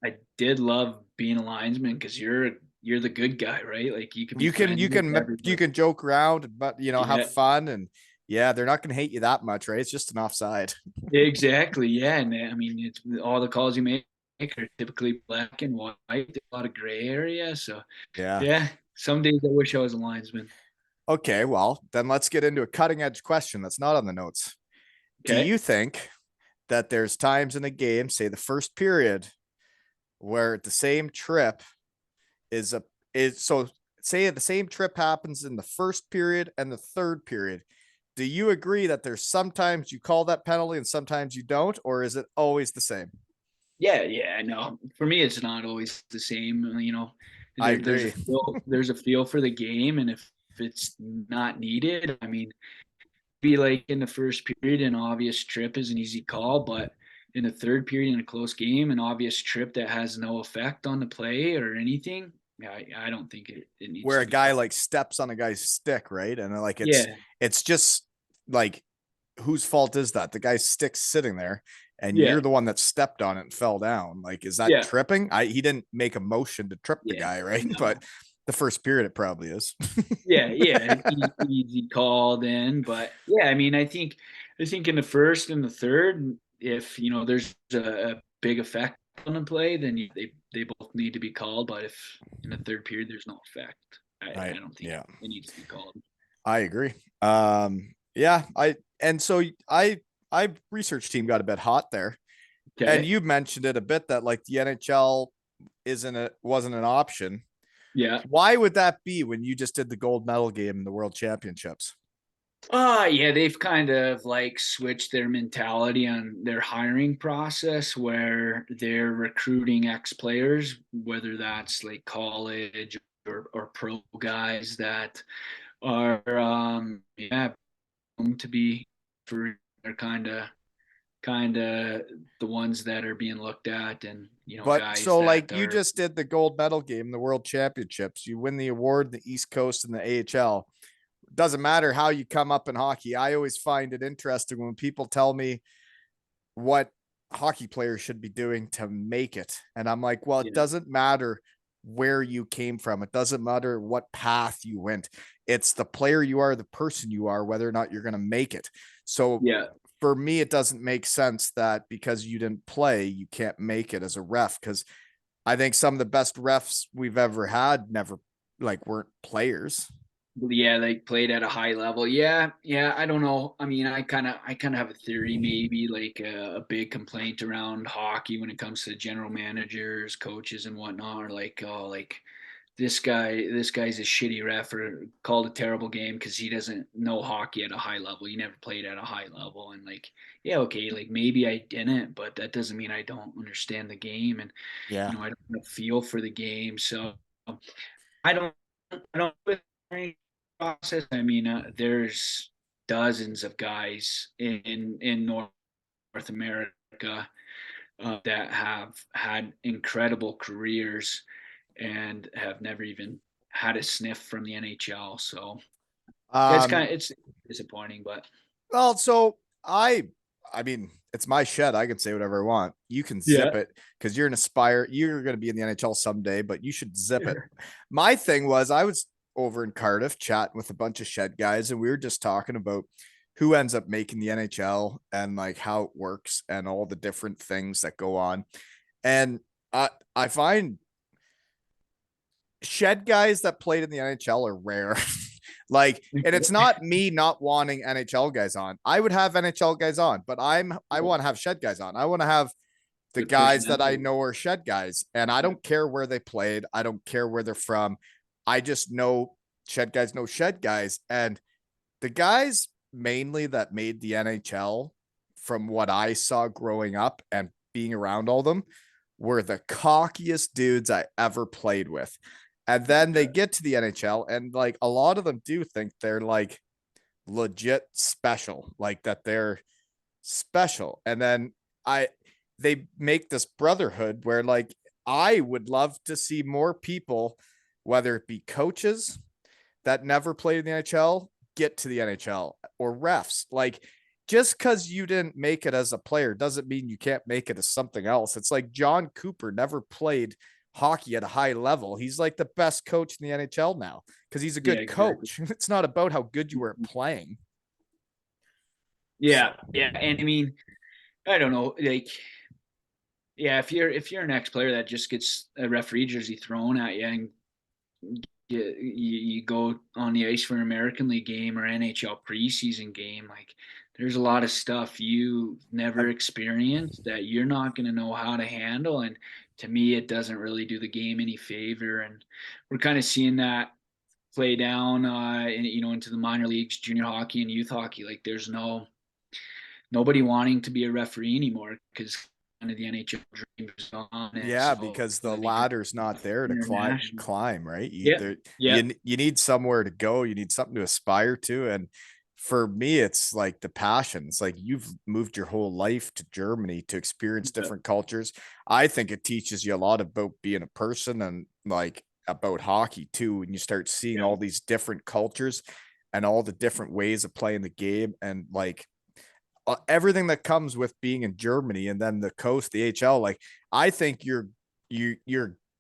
I did love being a linesman because you're the good guy, right? Like you could be You friendly with can you everybody. can joke around, but have Yeah, fun, and yeah, they're not going to hate you that much, right? It's just an offside. exactly. Yeah, and I mean, it's all the calls you make are typically black and white, a lot of gray area. So Yeah. yeah, some days I wish I was a linesman. Okay, well, then let's get into a cutting edge question that's not on the notes. Do Okay. you think that there's times in a game, say the first period, where the same trip is a is so say the same trip happens in the first period and the third period. Do you agree that there's sometimes you call that penalty and sometimes you don't, or is it always the same? Yeah, yeah, I know. For me, it's not always the same. I There's a agree. feel for the game, and if it's not needed, I mean, be like in the first period, an obvious trip is an easy call, but in the third period in a close game, an obvious trip that has no effect on the play or anything, yeah, I don't think it needs Where to a be guy called. like steps on a guy's stick, right? And like Yeah, it's just like whose fault is that? The guy's stick's sitting there and yeah, you're the one that stepped on it and fell down. Like, is that yeah, tripping? He didn't make a motion to trip the yeah. guy, right? No, But the first period it probably is. yeah, yeah, easy call then. But yeah, I mean, I think in the first and the third, if there's a big effect on the play, then they both need to be called. But if in the third period there's no effect, I don't think Yeah, it needs to be called. I agree. Yeah, and so I research team got a bit hot there. And Okay. you mentioned it a bit that like the NHL wasn't an option. Yeah. Why would that be when you just did the gold medal game in the World Championships? Yeah, they've kind of like switched their mentality on their hiring process where they're recruiting ex players, whether that's like college or pro guys that are yeah, to be for they're kind of the ones that are being looked at, and But guys so, like, that you are. just did the gold medal game in the World Championships. You win the award in the East Coast and the AHL. Doesn't matter how you come up in hockey. I always find it interesting when people tell me what hockey players should be doing to make it. And I'm like, well, it Yeah, doesn't matter where you came from. It doesn't matter what path you went. It's the player you are, the person you are, whether or not you're going to make it. So yeah, for me, it doesn't make sense that because you didn't play, you can't make it as a ref. Because I think some of the best refs we've ever had never like weren't players. yeah, like played at a high level. Yeah, yeah. I don't know. I mean, I kind of have a theory, maybe like a big complaint around hockey when it comes to general managers, coaches, and whatnot, are like, oh, like this guy's a shitty ref or called a terrible game because he doesn't know hockey at a high level. He never played at a high level, and like, yeah, okay, like maybe I didn't, but that doesn't mean I don't understand the game, and Yeah. I don't feel for the game. So I don't, I don't process. I mean, there's dozens of guys in North America that have had incredible careers and have never even had a sniff from the NHL. So yeah, Um, it's disappointing, but well, so I mean, it's my shed. I can say whatever I want. You can yeah, zip it because you're an aspire. You're going to be in the NHL someday, but you should zip it. My thing was, I was over in Cardiff chatting with a bunch of shed guys, and we were just talking about who ends up making the NHL and like how it works and all the different things that go on. And I find shed guys that played in the NHL are rare. Like, and it's not me not wanting NHL guys on. I would have NHL guys on, but I want to have shed guys on. I want to have the good guys that I personality. know are shed guys, and I don't care where they played. I don't care where they're from. I just know shed guys, and the guys mainly that made the NHL, from what I saw growing up and being around all them, were the cockiest dudes I ever played with. And then they get to the NHL, and like a lot of them do think they're like legit special, like that they're special. And then I they make this brotherhood where like I would love to see more people, whether it be coaches that never played in the NHL, get to the NHL or refs. Like just because you didn't make it as a player doesn't mean you can't make it as something else. It's like John Cooper never played hockey at a high level. He's like the best coach in the NHL now because he's a Yeah, good exactly. coach. It's not about how good you were at playing. Yeah, So yeah, and I mean, I don't know, like, yeah, if you're an ex-player that just gets a referee jersey thrown at you and you go on the ice for an American League game or NHL preseason game, like there's a lot of stuff you never I've, experienced that you're not going to know how to handle. And to me, it doesn't really do the game any favor. And we're kind of seeing that play down, into the minor leagues, junior hockey, and youth hockey. Like there's nobody wanting to be a referee anymore because kind of the NHL dream is gone, and yeah, so because the they ladder's not there to international. climb, right? You Yep, there yep, you need somewhere to go, you need something to aspire to. And for me, it's like the passion. It's like you've moved your whole life to Germany to experience yep, different cultures. I think it teaches you a lot about being a person and like about hockey too. When you start seeing yep. all these different cultures and all the different ways of playing the game and like everything that comes with being in Germany and then the coast, the HL, like I think you're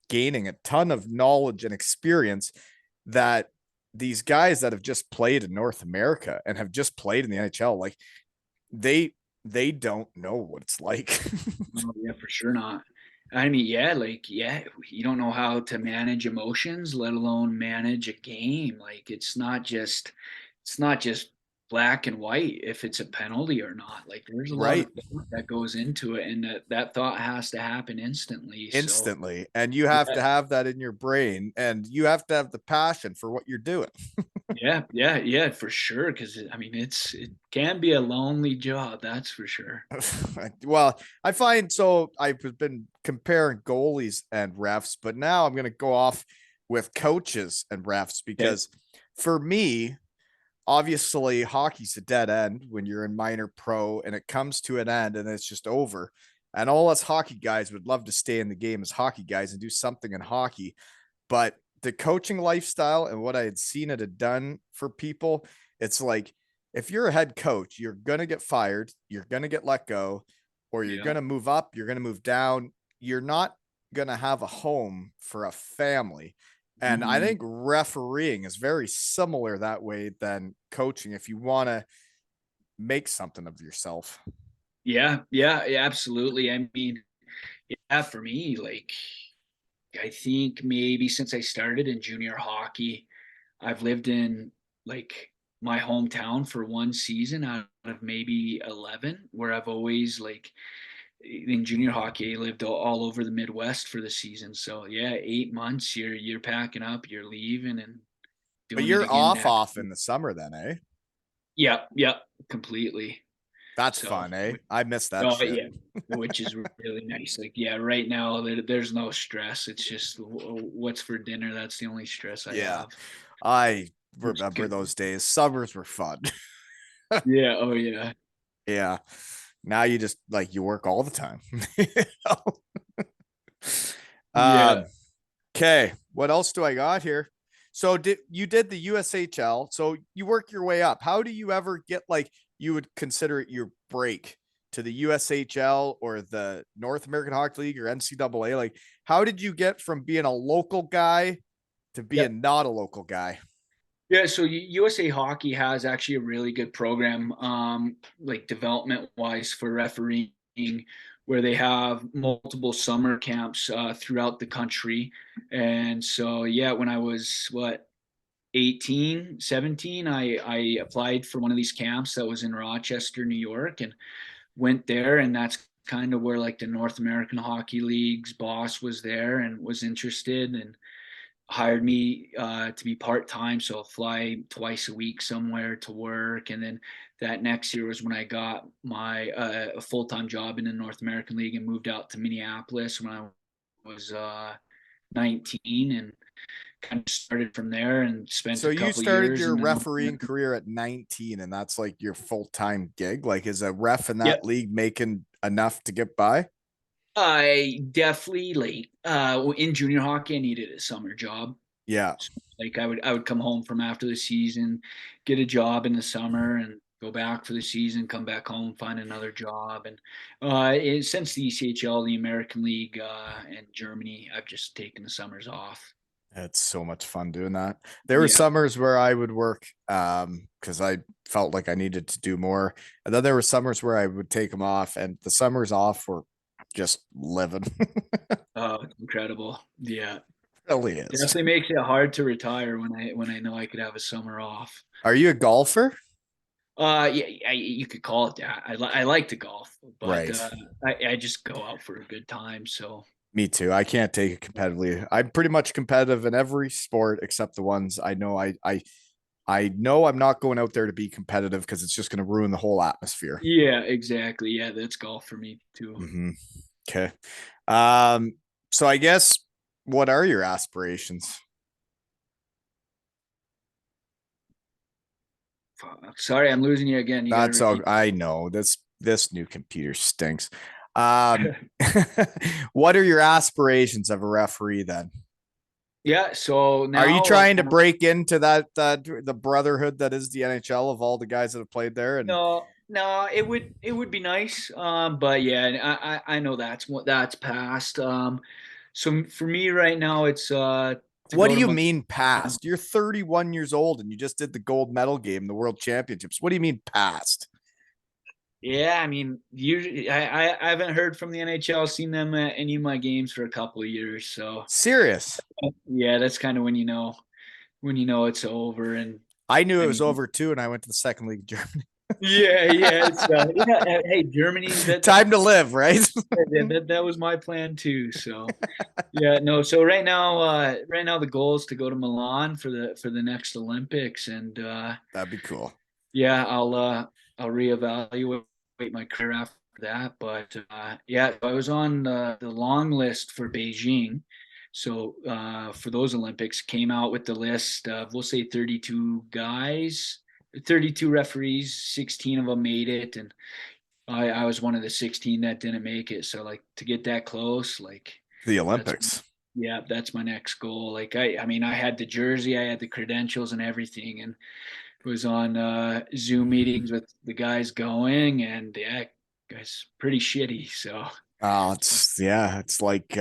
gaining a ton of knowledge and experience that these guys that have just played in North America and have just played in the NHL, like they they don't know what it's like. Oh, yeah, for sure not. I mean, yeah, like, yeah, you don't know how to manage emotions, let alone manage a game. Like, it's not just black and white if it's a penalty or not. Like there's a lot of Right. thought that goes into it, and that thought has to happen instantly. So Instantly. And you have yeah, to have that in your brain and you have to have the passion for what you're doing. yeah, for sure. Because I mean, it can be a lonely job, that's for sure. Well, I find so I've been comparing goalies and refs, but now I'm going to go off with coaches and refs Okay. because for me, obviously hockey's a dead end when you're in minor pro and it comes to an end and it's just over. And all us hockey guys would love to stay in the game as hockey guys and do something in hockey. But the coaching lifestyle and what I had seen it had done for people, it's like if you're a head coach, you're gonna get fired, you're gonna get let go, or you're Yeah. gonna move up, you're gonna move down. You're not gonna have a home for a family. And I Mhm. think refereeing is very similar that way than coaching if you want to make something of yourself. Yeah, absolutely. I mean, yeah, for me, like I think maybe since I started in junior hockey, I've lived in like my hometown for one season out of maybe 11, where I've always like in junior hockey, I lived all over the Midwest for the season. So yeah, 8 months, you're packing up, you're leaving and But doing it you're again off next. in the summer then, eh? Yeah, completely. That's So fun, eh? I miss that oh shit. yeah, which is really nice. Like yeah, right now there's no stress. It's just what's for dinner. That's the only stress I Yeah. have. I It's remember good. those days. Summers were fun. Yeah. Oh yeah. Yeah. Now you just like you work all the time. You know? Yeah. um, okay. What else do I got here? So did the USHL? So you work your way up. How do you ever get like you would consider it your break to the USHL or the North American Hockey League or NCAA? Like, how did you get from being a local guy to Yeah. being not a local guy? Yeah, so USA Hockey has actually a really good program, like development wise for refereeing, where they have multiple summer camps throughout the country. And so, yeah, when I was 18, 17, I applied for one of these camps that was in Rochester, New York, and went there. And that's kind of where like the North American Hockey League's boss was there and was interested. And hired me to be part time, so I'll fly twice a week somewhere to work. And then that next year was when I got my a full time job in the North American League and moved out to Minneapolis when I was 19, and kind of started from there and spent So a you couple started years your in the North refereeing American. career at 19 and that's like your full-time gig? Like is a ref in that Yep. league making enough to get by? I definitely like in junior hockey I needed a summer job. Yeah. Like I would come home from after the season, get a job in the summer, and go back for the season, come back home, find another job. And since the ECHL, the American League, and Germany, I've just taken the summers off. It's so much fun doing that. There were Yeah, summers where I would work because I felt like I needed to do more. And then there were summers where I would take them off and the summers off were just living. it's incredible. Yeah, Really is. definitely makes it hard to retire when I know I could have a summer off. Are you a golfer? Yeah, you could call it that. I like to golf, but Right. I just go out for a good time. So Me too. I can't take it competitively. I'm pretty much competitive in every sport except the ones I know I know I'm not going out there to be competitive because it's just going to ruin the whole atmosphere. yeah, exactly. Yeah, that's golf for me too. Mm-hmm. Okay. Um, so I guess what are your aspirations? Fuck. Sorry, I'm losing you again. You got to That's all repeat. I know. This new computer stinks. Um, what are your aspirations of a referee then? Yeah, so Are you now trying to break into that the brotherhood that is the NHL of all the guys that have played there? And no, it would be nice. But yeah, I know that's past. So for me right now, it's to what go do to you my. mean past? You're 31 years old and you just did the gold medal game, the world championships. What do you mean past? Yeah, I mean, usually I haven't heard from the NHL, seen them at any of my games for a couple of years. So Serious. yeah, that's kind of when you know it's over. And I knew I it was mean, over too, and I went to the second league of Germany. yeah. It's hey, Germany. Time to live, right? That was my plan too. So yeah, no. So right now the goal is to go to Milan for the next Olympics, and That'd be cool. yeah, I'll reevaluate my career after that. But yeah, I was on the long list for Beijing. So for those Olympics, came out with the list of, we'll say, 32 guys, 32 referees, 16 of them made it, and I was one of the 16 that didn't make it. So like to get that close, like The that's Olympics. yeah, that's my next goal. Like I mean, I had the jersey, I had the credentials and everything, and was on Zoom meetings with the guys going, and yeah, guys, pretty shitty. So Oh, it's like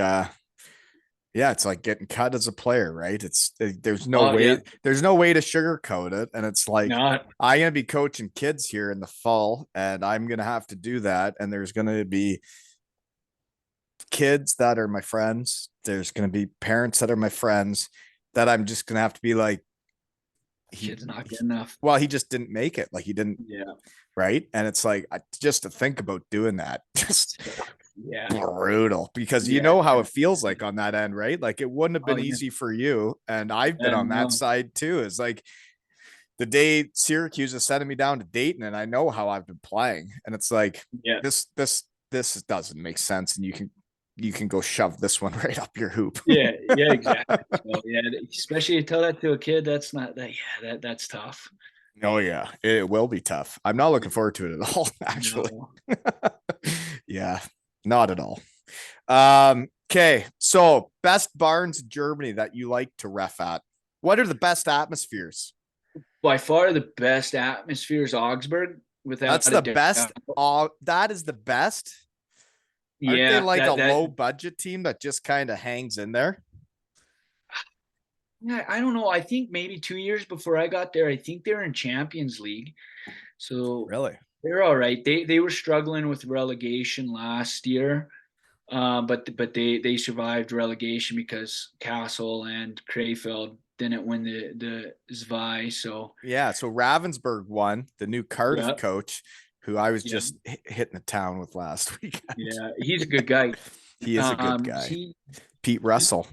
yeah, it's like getting cut as a player, right? oh yeah, there's no way to sugarcoat it. And it's like, not I'm gonna be coaching kids here in the fall, and I'm gonna have to do that. And there's gonna be kids that are my friends. There's gonna be parents that are my friends that I'm just gonna have to be like, he, kid's not good he enough. well, he just didn't make it. Like he didn't, Yeah, right? And it's like just to think about doing that, just yeah, brutal because you yeah. know how it feels like on that end, right? Like it wouldn't have Oh been yeah, easy for you. And I've been on and that no, side too. Is like the day Syracuse is sending me down to Dayton, and I know how I've been playing. And it's like yeah, this doesn't make sense. And you can go shove this one right up your hoop. yeah, exactly. So yeah, especially you tell that to a kid, that's not that. Yeah, that's tough. Oh yeah, it will be tough. I'm not looking forward to it at all, actually. No. Yeah, not at all. Okay, so best barns in Germany that you like to ref at. What are the best atmospheres? By far the best atmosphere is Augsburg, That's without a the doubt. best. That is the best. Aren't they Yeah, like a that low budget team that just kind of hangs in there? yeah, I don't know. I think maybe 2 years before I got there, I think they were in Champions League. So Really? they're all right. They were struggling with relegation last year, but they survived relegation because Castle and Krefeld didn't win the Zwei. So Yeah. So Ravensburg won, the new Cardiff yeah, coach, who I was yeah, just hitting the town with last weekend. yeah. He's a good guy. He is a good guy. He Pete Russell.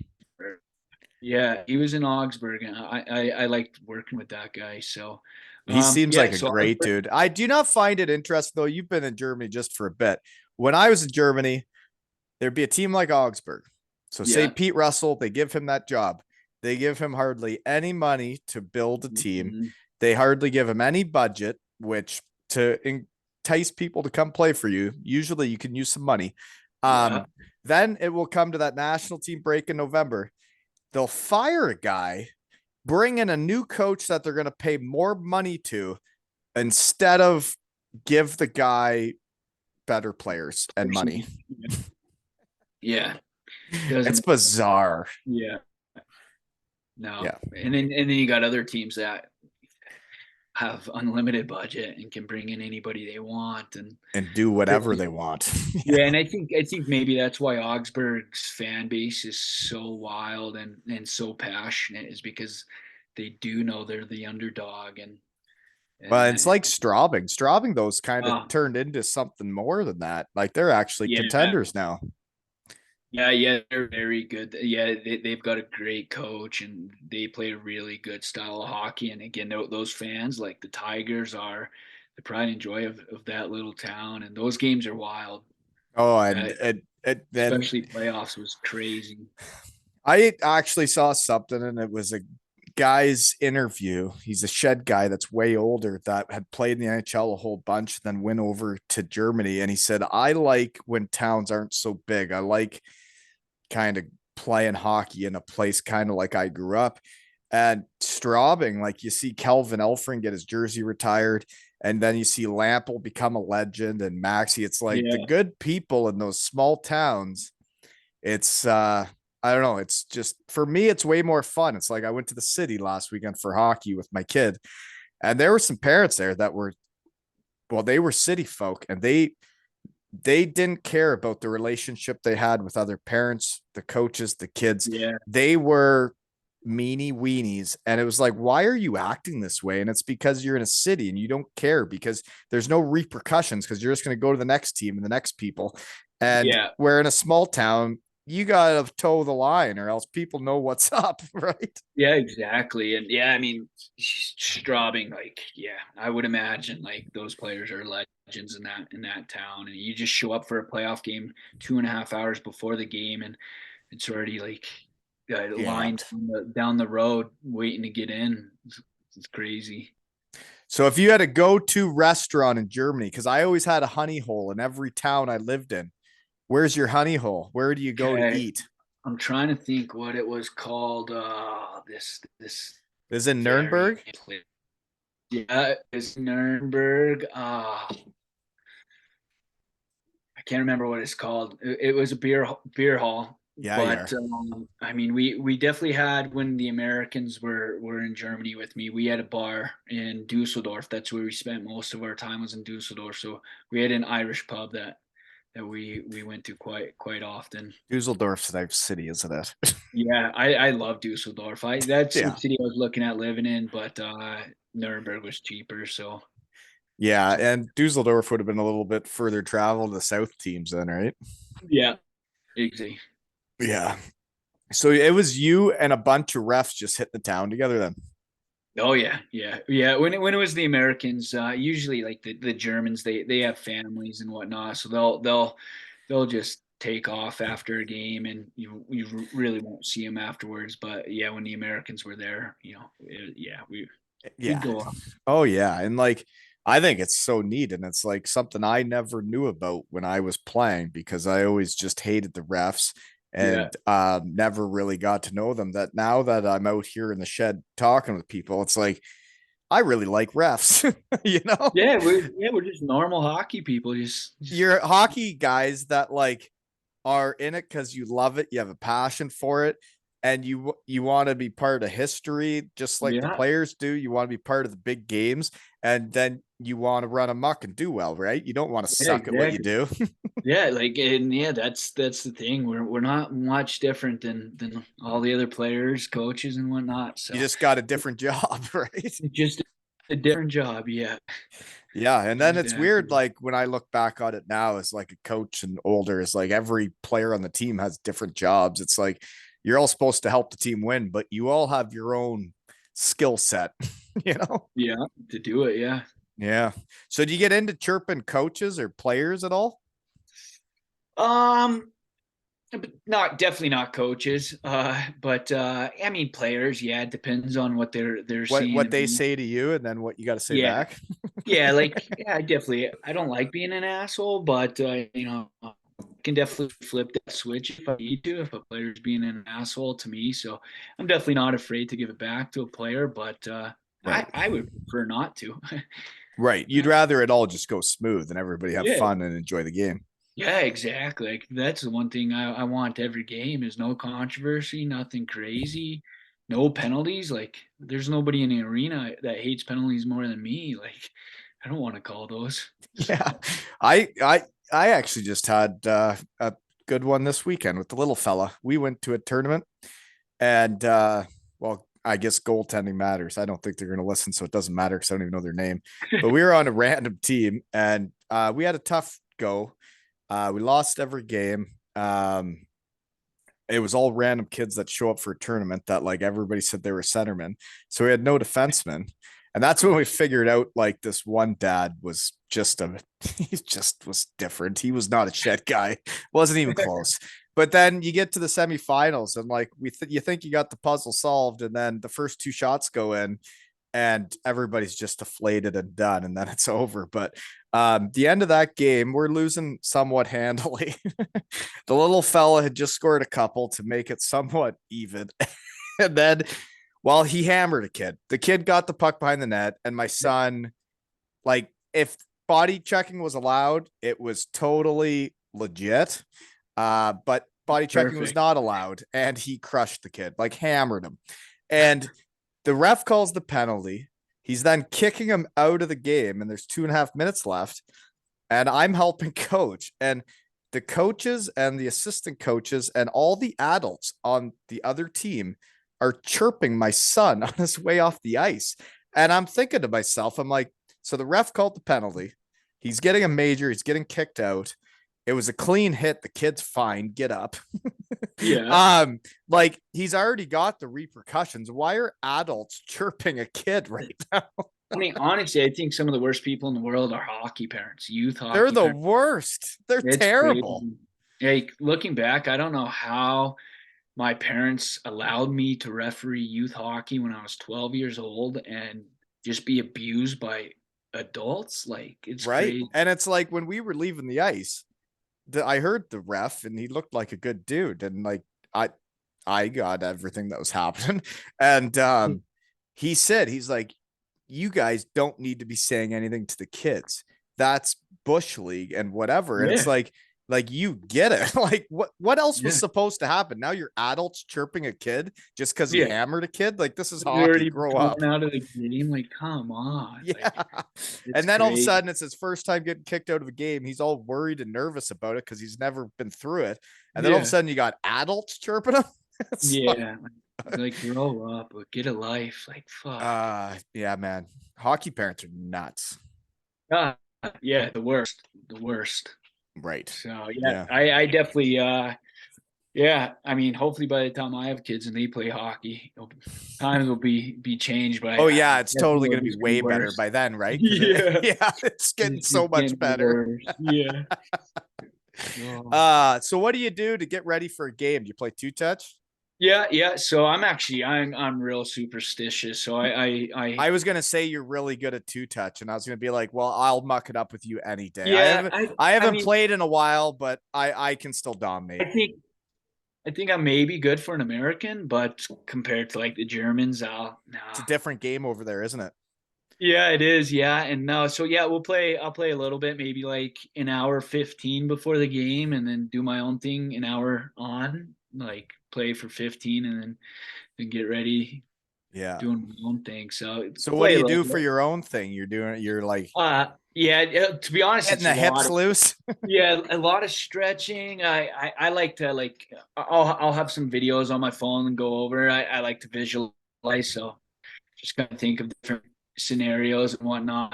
yeah, he was in Augsburg, and I liked working with that guy. So He seems yeah, like a so great Augsburg, dude. I do not find it interesting though. You've been in Germany just for a bit. When I was in Germany, there'd be a team like Augsburg. So say yeah. Pete Russell, they give him that job. They give him hardly any money to build a team. Mhm. They hardly give him any budget, which to entice people to come play for you, usually you can use some money. Yeah. Then it will come to that national team break in November. They'll fire a guy, bring in a new coach that they're going to pay more money to instead of give the guy better players and money. Yeah. Doesn't It's make bizarre. yeah. No. Yeah. And then you got other teams that have unlimited budget and can bring in anybody they want. And And do whatever they want. yeah, and I think maybe that's why Augsburg's fan base is so wild and so passionate, is because they do know they're the underdog. Well, it's And like Straubing. Straubing, those kind of uh, turned into something more than that. Like they're actually yeah, contenders now. yeah, they're very good. Yeah, they've got a great coach, and they play a really good style of hockey. And again, those fans, like the Tigers, are the pride and joy of that little town. And those games are wild. Oh, Uh, and then especially playoffs was crazy. I actually saw something, and it was a guy's interview. He's a shed guy that's way older that had played in the NHL a whole bunch, then went over to Germany. And he said, I like when towns aren't so big. I like kind of playing hockey in a place kind of like I grew up. And Straubing, like you see Kelvin Elfring get his jersey retired, and then you see Lampel become a legend and Maxi. It's like the Yeah, good people in those small towns. It's I don't know. It's just for me, it's way more fun. It's like I went to the city last weekend for hockey with my kid, and there were some parents there that were well, they were city folk, and they didn't care about the relationship they had with other parents, the coaches, the kids. yeah, They were meanie weenies. And it was like, why are you acting this way? And it's because you're in a city and you don't care because there's no repercussions because you're just going to go to the next team and the next people. And Yeah, we're in a small town, you got to toe the line or else people know what's up, right? yeah, exactly. And yeah, I mean, Straubing, like, yeah, I would imagine like those players are legends in that town, and you just show up for a playoff game 2.5 hours before the game, and it's already like lines Jammed. down the road waiting to get in. It's crazy. So if you had a go-to restaurant in Germany, because I always had a honey hole in every town I lived in, where's your honey hole? Where do you go to Okay, eat? I'm trying to think what it was called. This Is in very Nuremberg? place. Yeah, it's Nuremberg. I can't remember what it's called. It was a beer hall, Yeah, yeah. but I mean, we definitely had when the Americans were in Germany with me. We had a bar in Dusseldorf. That's where we spent most of our time was in Dusseldorf. So we had an Irish pub that we went to quite often. Dusseldorf's a nice city, isn't it? Yeah, I love Dusseldorf. I That's the Yeah. city I was looking at living in, but Nuremberg was cheaper. Yeah, So and Dusseldorf would have been a little bit further travel to the south teams then, right? yeah, exactly. Yeah. So it was you and a bunch of refs just hit the town together then. Oh yeah, yeah, yeah. When it was the Americans, usually like the Germans, they have families and whatnot, so they'll just take off after a game, and you really won't see them afterwards. But yeah, when the Americans were there, yeah, we'd Yeah. go off. Oh yeah. And like I think it's so neat and it's like something I never knew about when I was playing because I always just hated the refs Yeah, and never really got to know them. That now that I'm out here in the shed talking with people, it's like I really like refs, you know? we're just normal hockey people. You're hockey guys that like are in it because you love it, you have a passion for it, and you want to be part of history, just like the Yeah, players do. You want to be part of the big games, and then you want to run amok and do well, right? You don't want to yeah, suck at what you exactly. do. Yeah, like and yeah, that's the thing. We're not much different than all the other players, coaches, and whatnot. You So just got a different job, right? just a different job. Yeah, Yeah, and then it's weird. exactly. Like when I look back on it now, as like a coach and older, is like every player on the team has different jobs. It's like you're all supposed to help the team win, but you all have your own skill set, you know? Yeah, to do it. Yeah. Yeah. So do you get into chirping coaches or players at all? Um, but not definitely not coaches. But I mean players. Yeah, it depends on what they're seeing What in they me. say to you and then what you got to say Yeah, back? yeah. Like yeah, I don't like being an asshole, but I can definitely flip that switch if I need to. If a player's being an asshole to me, so I'm definitely not afraid to give it back to a player. But Right. I would prefer not to. Right. You'd rather it all just go smooth and everybody have Yeah, fun and enjoy the game. yeah, exactly. Like that's the one thing I want every game is no controversy, nothing crazy, no penalties. Like there's nobody in the arena that hates penalties more than me. Like I don't want to call those. Yeah. So I actually just had a good one this weekend with the little fella. We went to a tournament and well, I guess goaltending matters. I don't think they're going to listen, so it doesn't matter because I don't even know their name. But we were on a random team and we had a tough go. We lost every game. It was all random kids that show up for a tournament that like everybody said they were centermen. So we had no defensemen. And that's when we figured out like this one dad was just a he just was different. He was not a shed guy. Wasn't even close. But then you get to the semifinals and like you think you got the puzzle solved and then the first two shots go in and everybody's just deflated and done and then it's over. But the end of that game, we're losing somewhat handily. The little fella had just scored a couple to make it somewhat even. And then while he hammered a kid, the kid got the puck behind the net, and my son, like, if body checking was allowed, it was totally legit. But body checking was perfect. not allowed, and he crushed the kid, like hammered him. And the ref calls the penalty. He's then kicking him out of the game, and there's 2.5 minutes left. And I'm helping coach. And the coaches and the assistant coaches and all the adults on the other team are chirping my son on his way off the ice. And I'm thinking to myself, I'm like, so the ref called the penalty. He's getting a major. He's getting kicked out. It was a clean hit. The kid's fine. Get up. Yeah. Like he's already got the repercussions. Why are adults chirping a kid right now? I mean, honestly, I think some of the worst people in the world are hockey parents, youth They're hockey the parents. worst. They're It's terrible. crazy. Like looking back, I don't know how my parents allowed me to referee youth hockey when I was 12 years old and just be abused by adults. Like it's Right. crazy. And it's like when we were leaving the ice, I heard the ref and he looked like a good dude. And like I I got everything that was happening. And he said, he's like, you guys don't need to be saying anything to the kids. That's Bush League and whatever. And it's Yeah. like you get it. Like what else was Yeah. supposed to happen? Now you're adults chirping a kid just because he Yeah. hammered a kid. Like this is You're hockey. already Grow up. thrown out of the game. Like, come on. Yeah. Like, it's And then all of a crazy. sudden it's his first time getting kicked out of a game. He's all worried and nervous about it because he's never been through it. And then all of a Yeah. sudden you got adults chirping him. It's like, Yeah. Like, grow up or get a life. Like, fuck. yeah, man. Hockey parents are nuts. God, yeah, the worst. The worst. Right. So yeah, Yeah. I definitely yeah, I mean hopefully by the time I have kids and they play hockey, times will be changed, but Oh I yeah, it's totally definitely will gonna be just be way better worse. by then, right? Yeah. Yeah, it's getting It's so just much getting better. worse. Yeah. Oh. So what do you do to get ready for a game? Do you play two touch? Yeah, yeah. So I'm real superstitious. So I I was gonna say you're really good at two touch, and I was gonna be like, well, I'll muck it up with you any day. I yeah, haven't I I I haven't mean played in a while, but I can still I dominate. think I think I may be good for an American, but compared to like the Germans, It's a nah. different game over there, isn't it? Yeah, it is. Yeah. And no, so yeah, I'll play a little bit, maybe like an hour 15 before the game and then do my own thing an hour on, like play for 15 and then get ready Yeah. doing my own thing. So So what do play a you little do for bit. your own thing? You're like Yeah, to be honest, getting it's a the lot hips of loose. yeah, a lot of stretching. I like to like I'll have some videos on my phone and go over. I like to visualize, so just kind of think of different scenarios and whatnot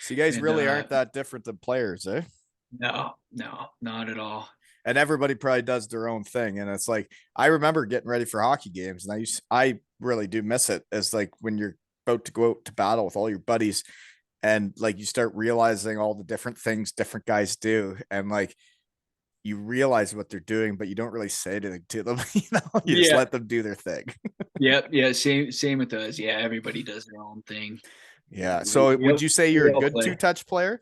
So you guys and really aren't that different than players, eh? no, no, not at all. And everybody probably does their own thing. And it's like I remember getting ready for hockey games, and I really do miss it as like when you're about to go out to battle with all your buddies and like you start realizing all the different things different guys do and like you realize what they're doing, but you don't really say anything to them. You just Yeah, let them do their thing. yep, yeah. Same with us. Yeah, everybody does their own thing. Yeah. So would you say you're We a all good play. two-touch player?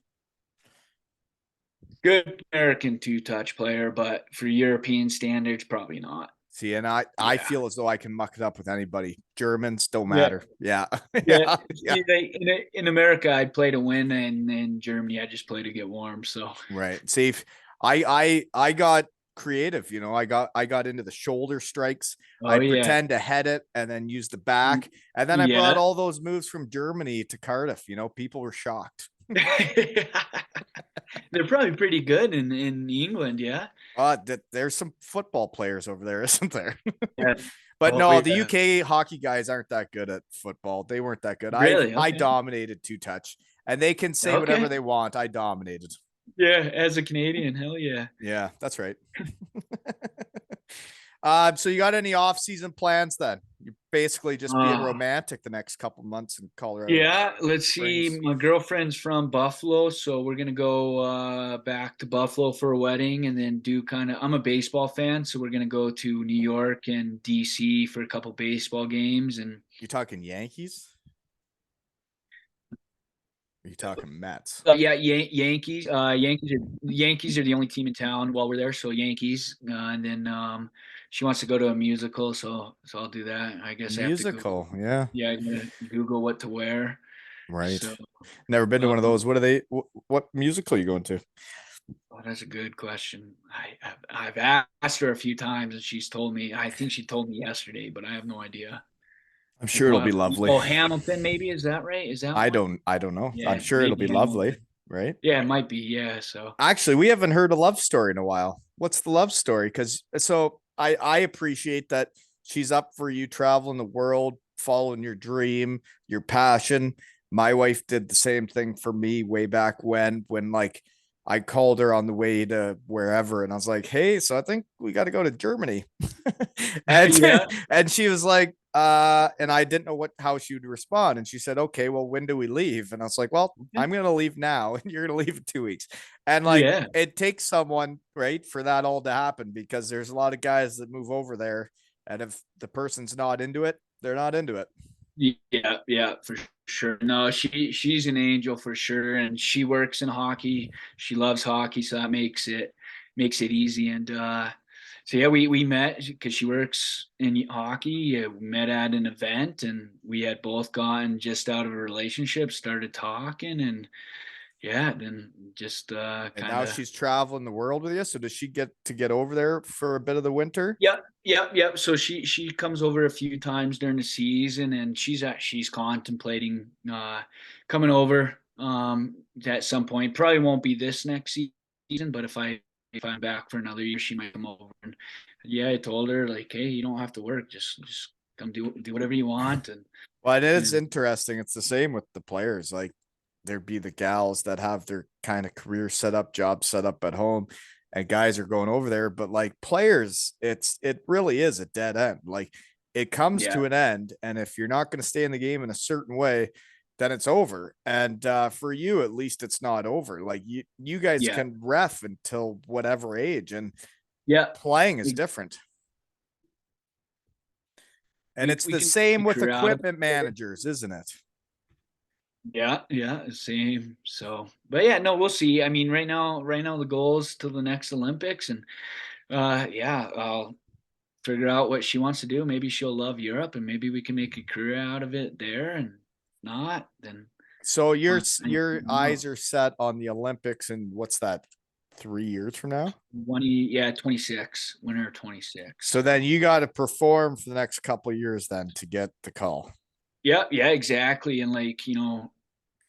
Good American two touch player, but for European standards, probably not. See, and I Yeah, feel as though I can muck it up with anybody. Germans don't yeah, matter. Yeah. yeah. Yeah. Yeah. See, in America, I'd play to win, and in Germany, I just play to get warm. So, Right. See, if I got creative, I got into the shoulder strikes. oh I'd yeah, pretend to head it and then use the back. And then I brought yeah. all those moves from Germany to Cardiff. People were shocked. They're probably pretty good in England. Yeah, There's some football players over there, isn't there? yeah. But Oh no, the yeah. UK hockey guys aren't that good at football. They weren't that good. I Really? I Okay. dominated two touch, and they can say whatever Okay. they want. I dominated. Yeah, as a Canadian, hell yeah. Yeah, that's right. So you got any off-season plans then? You're basically just being Uh, romantic the next couple months in Colorado yeah, let's see. Springs. My girlfriend's from Buffalo, so we're gonna go back to Buffalo for a wedding and then do kind of I'm a baseball fan, so we're gonna go to New York and DC for a couple baseball games and You talking Yankees? Are you talking Mets? yeah, Yankees. Yankees are the only team in town while we're there, so Yankees. And then she wants to go to a musical, so I'll do that. I guess I have to Google. Musical, yeah, Yeah, I gotta Google what to wear. So right. Never been to one of um, those. What are they? What musical are you going to? oh, that's a good question. I've asked her a few times, and she's told me. I think she told me yesterday, but I have no idea. I'm Like sure it'll what? be lovely. Oh, Hamilton, maybe is that right? Is that one? I don't know. I'm Yeah, sure it'll maybe be lovely, Hamilton. right? Yeah, it might be. Yeah. So Actually, we haven't heard a love story in a while. What's the love story? Because so I appreciate that she's up for you traveling the world, following your dream, your passion. My wife did the same thing for me way back when like I called her on the way to wherever and I was like, "Hey, so I think we got to go to Germany." and Yeah. and she was like, and I didn't know what how she would respond. And she said, "Okay, well, when do we leave?" And I was like, "Well, Okay. I'm gonna leave now, and you're gonna leave in 2 weeks." And like Yeah. it takes someone, right, for that all to happen because there's a lot of guys that move over there, and if the person's not into it, they're not into it. Yeah, yeah, for sure. No, she's an angel for sure, and she works in hockey. She loves hockey, so that makes it easy. And so yeah, we met because she works in hockey. Yeah, we met at an event, and we had both gotten just out of a relationship, started talking, and yeah, then just And kind now of. she's traveling the world with you. So does she get over there for a bit of the winter? Yep, yep, yep. So she comes over a few times during the season, and she's contemplating coming over at some point. Probably won't be this next season, but if I'm back for another year, she might come over. And yeah, I told her like, hey, you don't have to work. Just come do whatever you want. Well, it is And interesting. It's the same with the players. Like there'd be the gals that have their kind of career set up, job set up at home, and guys are going over there. But like players, it really is a dead end. Like it comes yeah, to an end, and if you're not going to stay in the game in a certain way, then it's over. And for you, at least, it's not over. Like you guys yeah, can ref until whatever age, and yeah. playing is We different. And we, it's we the can same make a with career out of equipment it. managers, isn't it? Yeah, yeah, same. So, but yeah, no, we'll see. I mean, right now the goal is to the next Olympics, and yeah, I'll figure out what she wants to do. Maybe she'll love Europe, and maybe we can make a career out of it there. And if not, then So your find your something eyes else. are set on the Olympics, and what's that? 3 years from now. 26, winter of 26. So then So you got to perform for the next couple of years then to get the call. yeah, yeah, exactly. And like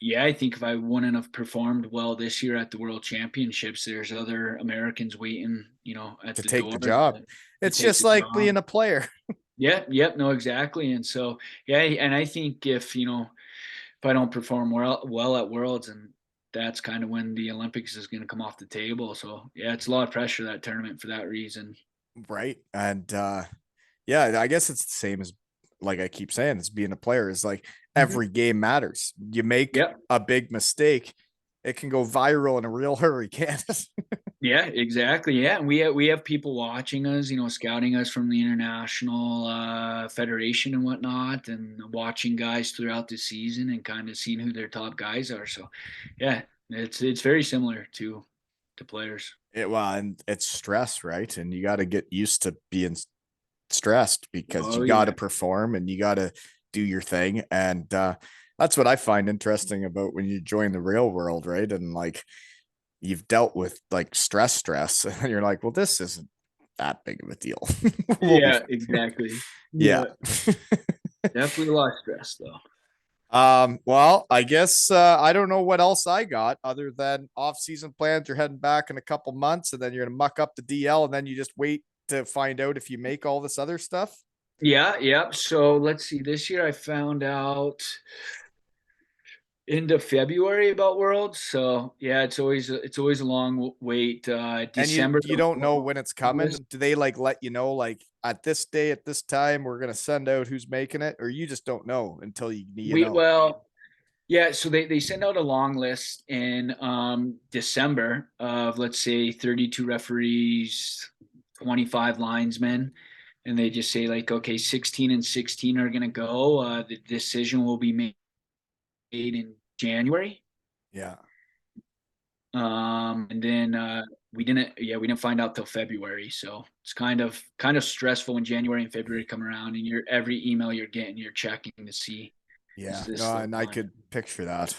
yeah, I think if I wouldn't have performed well this year at the World Championships, there's other Americans waiting, at To the take door the job. to It's take just the like job. being a player. Yeah, yep, no, exactly. And so, yeah, and I think if I don't perform well at Worlds, and that's kind of when the Olympics is going to come off the table. So, yeah, it's a lot of pressure that tournament for that reason. Right. And yeah, I guess it's the same as like I keep saying, it's being a player is like Mhm. every game matters. You make Yep. a big mistake, it can go viral in a real hurry, can't it? Yeah, exactly. Yeah, and we have people watching us, scouting us from the international federation and whatnot, and watching guys throughout the season and kind of seeing who their top guys are. So, yeah, it's very similar to players. Well, and it's stress, right? And you got to get used to being stressed because Oh you got to yeah, perform and you got to do your thing. And that's what I find interesting about when you join the real world, right? And like you've dealt with like stress, and you're like, well, this isn't that big of a deal. We'll be yeah, fine. exactly. Yeah. Yeah, definitely a lot of stress though. Well, I guess I don't know what else I got other than off-season plans. You're heading back in a couple months, and then you're gonna muck up the DL, and then you just wait to find out if you make all this other stuff. Yeah, yeah. So let's see. This year I found out into February about Worlds. So yeah, it's always a long wait. And you December you the don't know when it's longest. coming. Do they like let you know like at this day at this time we're gonna send out who's making it, or you just don't know until you We know? well, yeah. So they send out a long list in December of, let's say, 32 referees, 25 linesmen, and they just say like, okay, 16 and 16 are gonna go. The decision will be made in January. Yeah, And then we didn't find out till February. So it's kind of stressful when January and February come around, and every email you're getting, you're checking to see, is yeah. this No, the and I one? could picture that.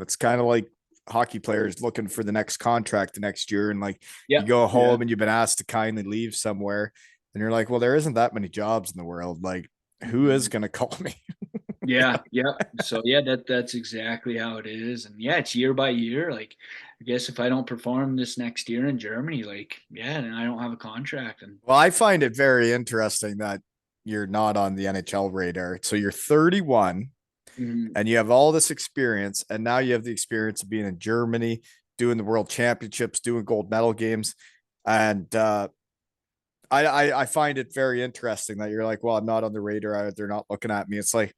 It's kind of like hockey players looking for the next contract the next year, and like Yeah, you go yeah, home and you've been asked to kindly leave somewhere, and you're like, well, there isn't that many jobs in the world. Like, who is mhm. gonna call me? Yeah, yeah. So yeah, that's exactly how it is. And yeah, it's year by year. Like, I guess if I don't perform this next year in Germany, like, yeah, then I don't have a contract. And Well, I find it very interesting that you're not on the NHL radar. So you're 31 Mhm. and you have all this experience, and now you have the experience of being in Germany, doing the World Championships, doing gold medal games, and I find it very interesting that you're like, well, I'm not on the radar. They're not looking at me. It's like,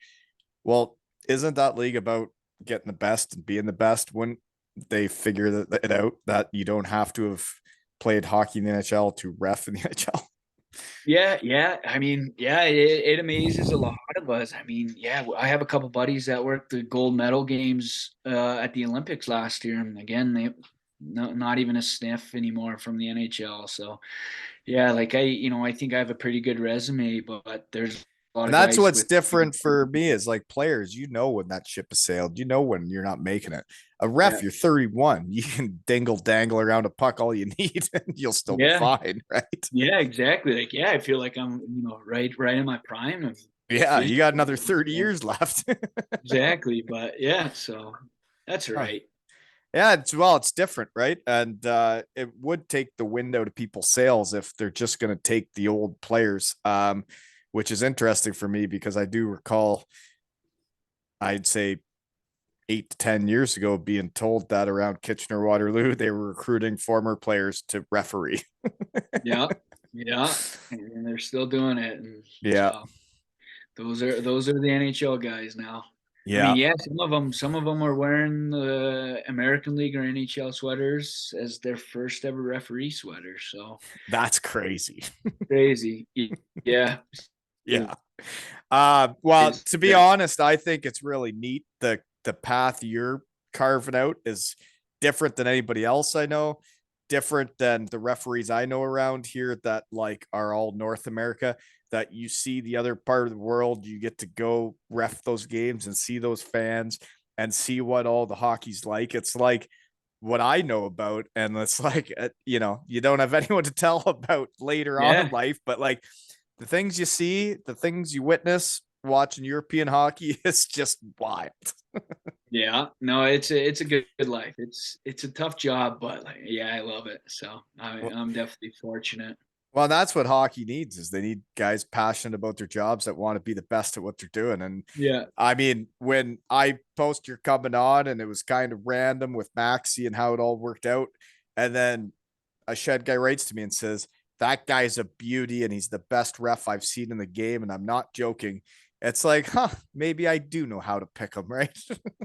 well, isn't that league about getting the best and being the best? Wouldn't they figure it out that you don't have to have played hockey in the NHL to ref in the NHL? Yeah, yeah. I mean, yeah, it amazes a lot of us. I mean, yeah, I have a couple buddies that worked the gold medal games at the Olympics last year, and again, they not even a sniff anymore from the NHL. So, yeah, like I think I have a pretty good resume, but there's a lot And of that's guys what's with. different for me is like players, you know when that ship has sailed, you know when you're not making it. A ref, Yeah, you're 31. You can dingle dangle around a puck all you need and you'll still be yeah, fine, right? yeah, exactly. Like, yeah, I feel like I'm, right in my prime of Yeah, you got physical. another 30 years left. Exactly, but yeah, so that's Huh. right. Yeah, it's different, right? And it would take the wind out of people's sails if they're just going to take the old players, which is interesting for me because I do recall, I'd say 8 to 10 years ago, being told that around Kitchener Waterloo they were recruiting former players to referee. Yeah, yeah, and they're still doing it, and Yeah, so those are the NHL guys now. I yeah, mean, yeah, some of them are wearing the American League or NHL sweaters as their first ever referee sweater. So that's crazy. crazy. Yeah, Yeah. Well, is to be that honest, I think it's really neat. The path you're carving out is different than anybody else I know, different than the referees I know around here that like are all North America. That you see the other part of the world, you get to go ref those games and see those fans and see what all the hockey's like. It's like what I know about, and it's like you don't have anyone to tell about later on in yeah, life, but like the things you see, the things you witness watching European hockey is just wild. yeah. No, it's a good life. It's a tough job, but like, yeah, I love it. So Well, I'm definitely fortunate. well, that's what hockey needs is they need guys passionate about their jobs that want to be the best at what they're doing. And Yeah, I mean, when I post you're coming on and it was kind of random with Maxi and how it all worked out, and then a shed guy writes to me and says, that guy's a beauty and he's the best ref I've seen in the game. And I'm not joking. It's like, huh, maybe I do know how to pick him, right?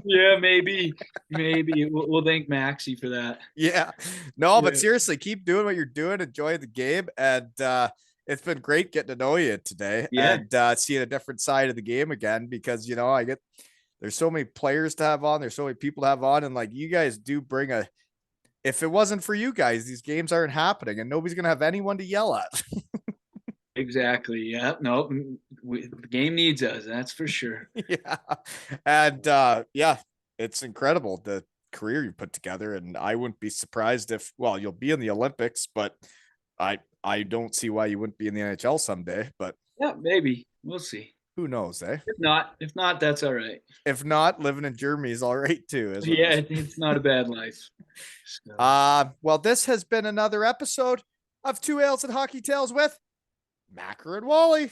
yeah, maybe we'll thank Maxi for that. Yeah. No, but Yeah, seriously, keep doing what you're doing. Enjoy the game. And it's been great getting to know you today yeah, and seeing a different side of the game again because, I get there's so many players to have on, there's so many people to have on. And like you guys do bring if it wasn't for you guys, these games aren't happening and nobody's going to have anyone to yell at. exactly. Yeah, no, the game needs us. That's for sure. Yeah. And yeah, it's incredible the career you put together. And I wouldn't be surprised if, well, you'll be in the Olympics, but I don't see why you wouldn't be in the NHL someday, but Yeah, maybe we'll see. who knows, eh? If not, that's all right. If not, living in Germany is all right too, isn't Yeah, it? it's not a bad life. So, Well, this has been another episode of Two Ales and Hockey Tales with Macker and Wally.